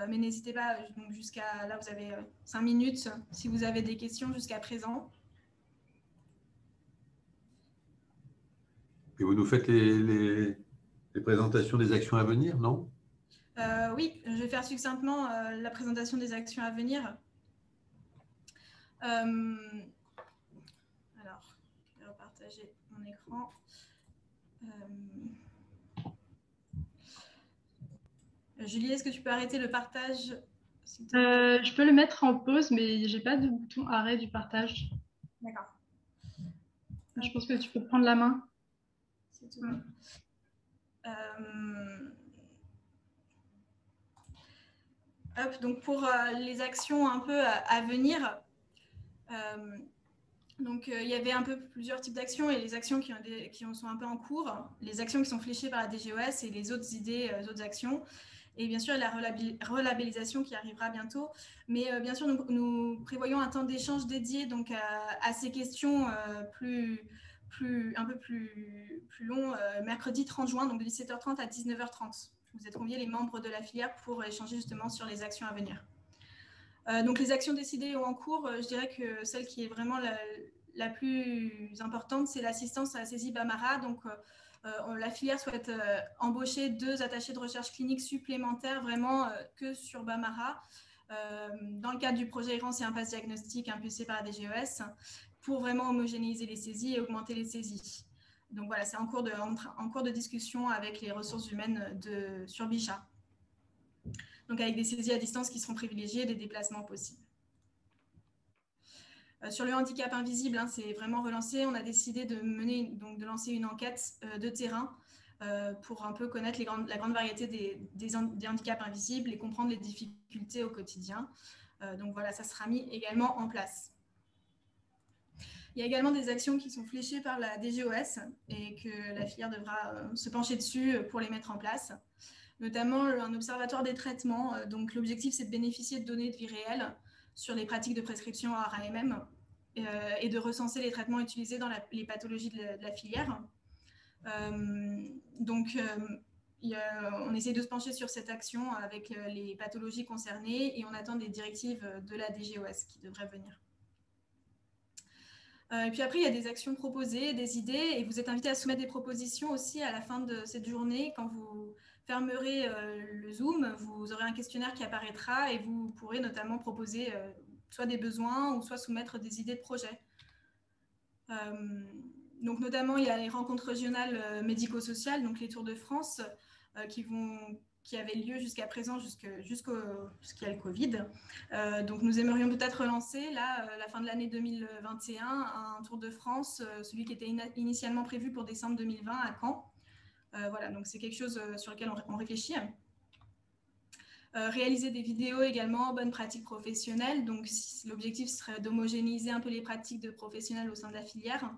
Mais n'hésitez pas, donc jusqu'à là, vous avez 5 minutes si vous avez des questions jusqu'à présent. Et vous nous faites les présentations des actions à venir, non? Oui, je vais faire succinctement la présentation des actions à venir. Alors, je vais repartager mon écran. Julie, est-ce que tu peux arrêter le partage? Je peux le mettre en pause, mais j'ai pas de bouton arrêt du partage. D'accord. Je pense que tu peux prendre la main. C'est tout bon. Hop, donc pour les actions un peu à venir, donc il y avait un peu plusieurs types d'actions et les actions qui sont un peu en cours, les actions qui sont fléchées par la DGOS et les autres idées, autres actions. Et bien sûr, la relabellisation qui arrivera bientôt. Mais bien sûr, nous prévoyons un temps d'échange dédié donc, à ces questions un peu plus long, mercredi 30 juin, donc de 17h30 à 19h30. Vous êtes conviés les membres de la filière pour échanger justement sur les actions à venir. Donc les actions décidées ou en cours, je dirais que celle qui est vraiment la plus importante, c'est l'assistance à la saisie Bamara. Donc la filière souhaite embaucher 2 attachés de recherche clinique supplémentaires vraiment que sur Bamara dans le cadre du projet Errance et Impasse Diagnostic impulsé par la DGES pour vraiment homogénéiser les saisies et augmenter les saisies. Donc voilà, c'est en cours de discussion avec les ressources humaines sur Bichat. Donc avec des saisies à distance qui seront privilégiées et des déplacements possibles. Sur le handicap invisible, hein, c'est vraiment relancé. On a décidé de lancer une enquête de terrain pour un peu connaître la grande variété des handicaps invisibles et comprendre les difficultés au quotidien. Donc voilà, ça sera mis également en place. Il y a également des actions qui sont fléchées par la DGOS et que la filière devra se pencher dessus pour les mettre en place. Notamment un observatoire des traitements. Donc l'objectif, c'est de bénéficier de données de vie réelle sur les pratiques de prescription à RAMM et de recenser les traitements utilisés dans les pathologies de la filière. On essaie de se pencher sur cette action avec les pathologies concernées et on attend des directives de la DGOS qui devraient venir. Et puis après, il y a des actions proposées, des idées, et vous êtes invités à soumettre des propositions aussi à la fin de cette journée. Quand vous fermerez le Zoom, vous aurez un questionnaire qui apparaîtra et vous pourrez notamment proposer soit des besoins ou soit soumettre des idées de projet. Donc notamment, il y a les rencontres régionales médico-sociales, donc les Tours de France, qui avaient lieu jusqu'à présent, jusqu'à le Covid. Donc nous aimerions peut-être relancer, là, la fin de l'année 2021, un Tour de France, celui qui était initialement prévu pour décembre 2020 à Caen. Voilà, donc c'est quelque chose sur lequel on réfléchit. Réaliser des vidéos également, bonnes pratiques professionnelles. Donc l'objectif serait d'homogénéiser un peu les pratiques de professionnels au sein de la filière.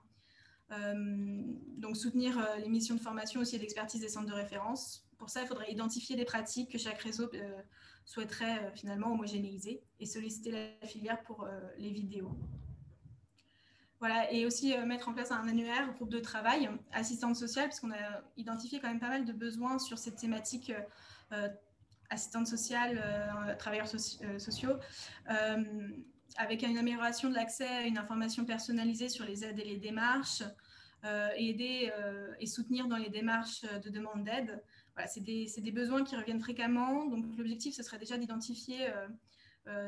Donc soutenir les missions de formation aussi et d'expertise des centres de référence. Pour ça, il faudrait identifier des pratiques que chaque réseau souhaiterait finalement homogénéiser et solliciter la filière pour les vidéos. Voilà, et aussi mettre en place un annuaire, groupe de travail, assistante sociale, parce qu'on a identifié quand même pas mal de besoins sur cette thématique assistante sociale, travailleurs sociaux, avec une amélioration de l'accès à une information personnalisée sur les aides et les démarches, et aider et soutenir dans les démarches de demande d'aide. Voilà, c'est des besoins qui reviennent fréquemment. Donc l'objectif, ce serait déjà d'identifier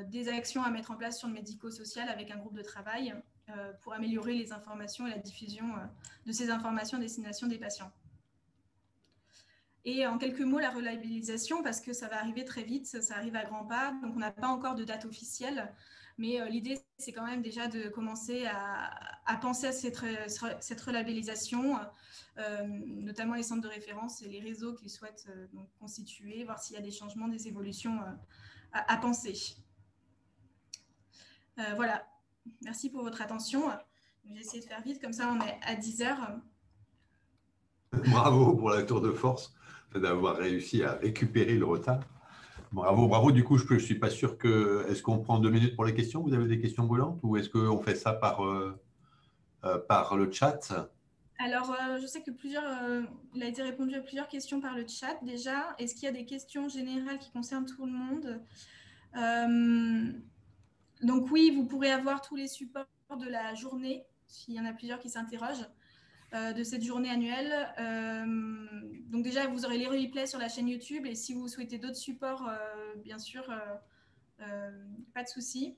des actions à mettre en place sur le médico-social avec un groupe de travail pour améliorer les informations et la diffusion de ces informations à destination des patients. Et en quelques mots, la relabellisation, parce que ça va arriver très vite, ça arrive à grands pas, donc on n'a pas encore de date officielle, mais l'idée, c'est quand même déjà de commencer à penser à cette relabellisation, notamment les centres de référence et les réseaux qu'ils souhaitent donc constituer, voir s'il y a des changements, des évolutions à penser. Voilà, merci pour votre attention. Je vais essayer de faire vite, comme ça on est à 10 heures. Bravo pour la tour de force d'avoir réussi à récupérer le retard. Bravo, bravo. Du coup, je ne suis pas sûr que… Est-ce qu'on prend 2 minutes pour les questions? Vous avez des questions brûlantes ou est-ce qu'on fait ça par le chat? Alors, je sais que il a été répondu à plusieurs questions par le chat déjà. Est-ce qu'il y a des questions générales qui concernent tout le monde? Donc oui, vous pourrez avoir tous les supports de la journée, s'il y en a plusieurs qui s'interrogent, de cette journée annuelle. Donc déjà, vous aurez les replays sur la chaîne YouTube et si vous souhaitez d'autres supports, bien sûr, pas de souci.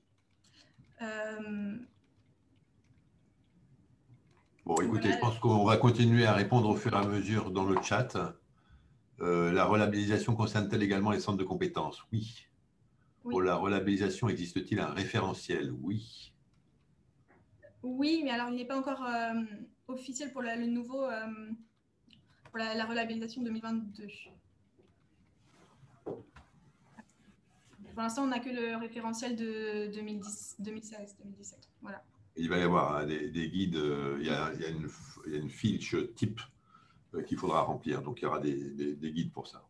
Bon, écoutez, voilà. Je pense qu'on va continuer à répondre au fur et à mesure dans le chat. La relabellisation concerne-t-elle également les centres de compétences? Oui. Oui. Pour la relabellisation, existe-t-il un référentiel? Oui. Oui, mais alors il n'est pas encore officiel pour le nouveau, pour la relabellisation 2022. Pour l'instant, on n'a que le référentiel de 2016-2017. Voilà. Il va y avoir des guides, il y a une fiche type qu'il faudra remplir. Donc, il y aura des guides pour ça.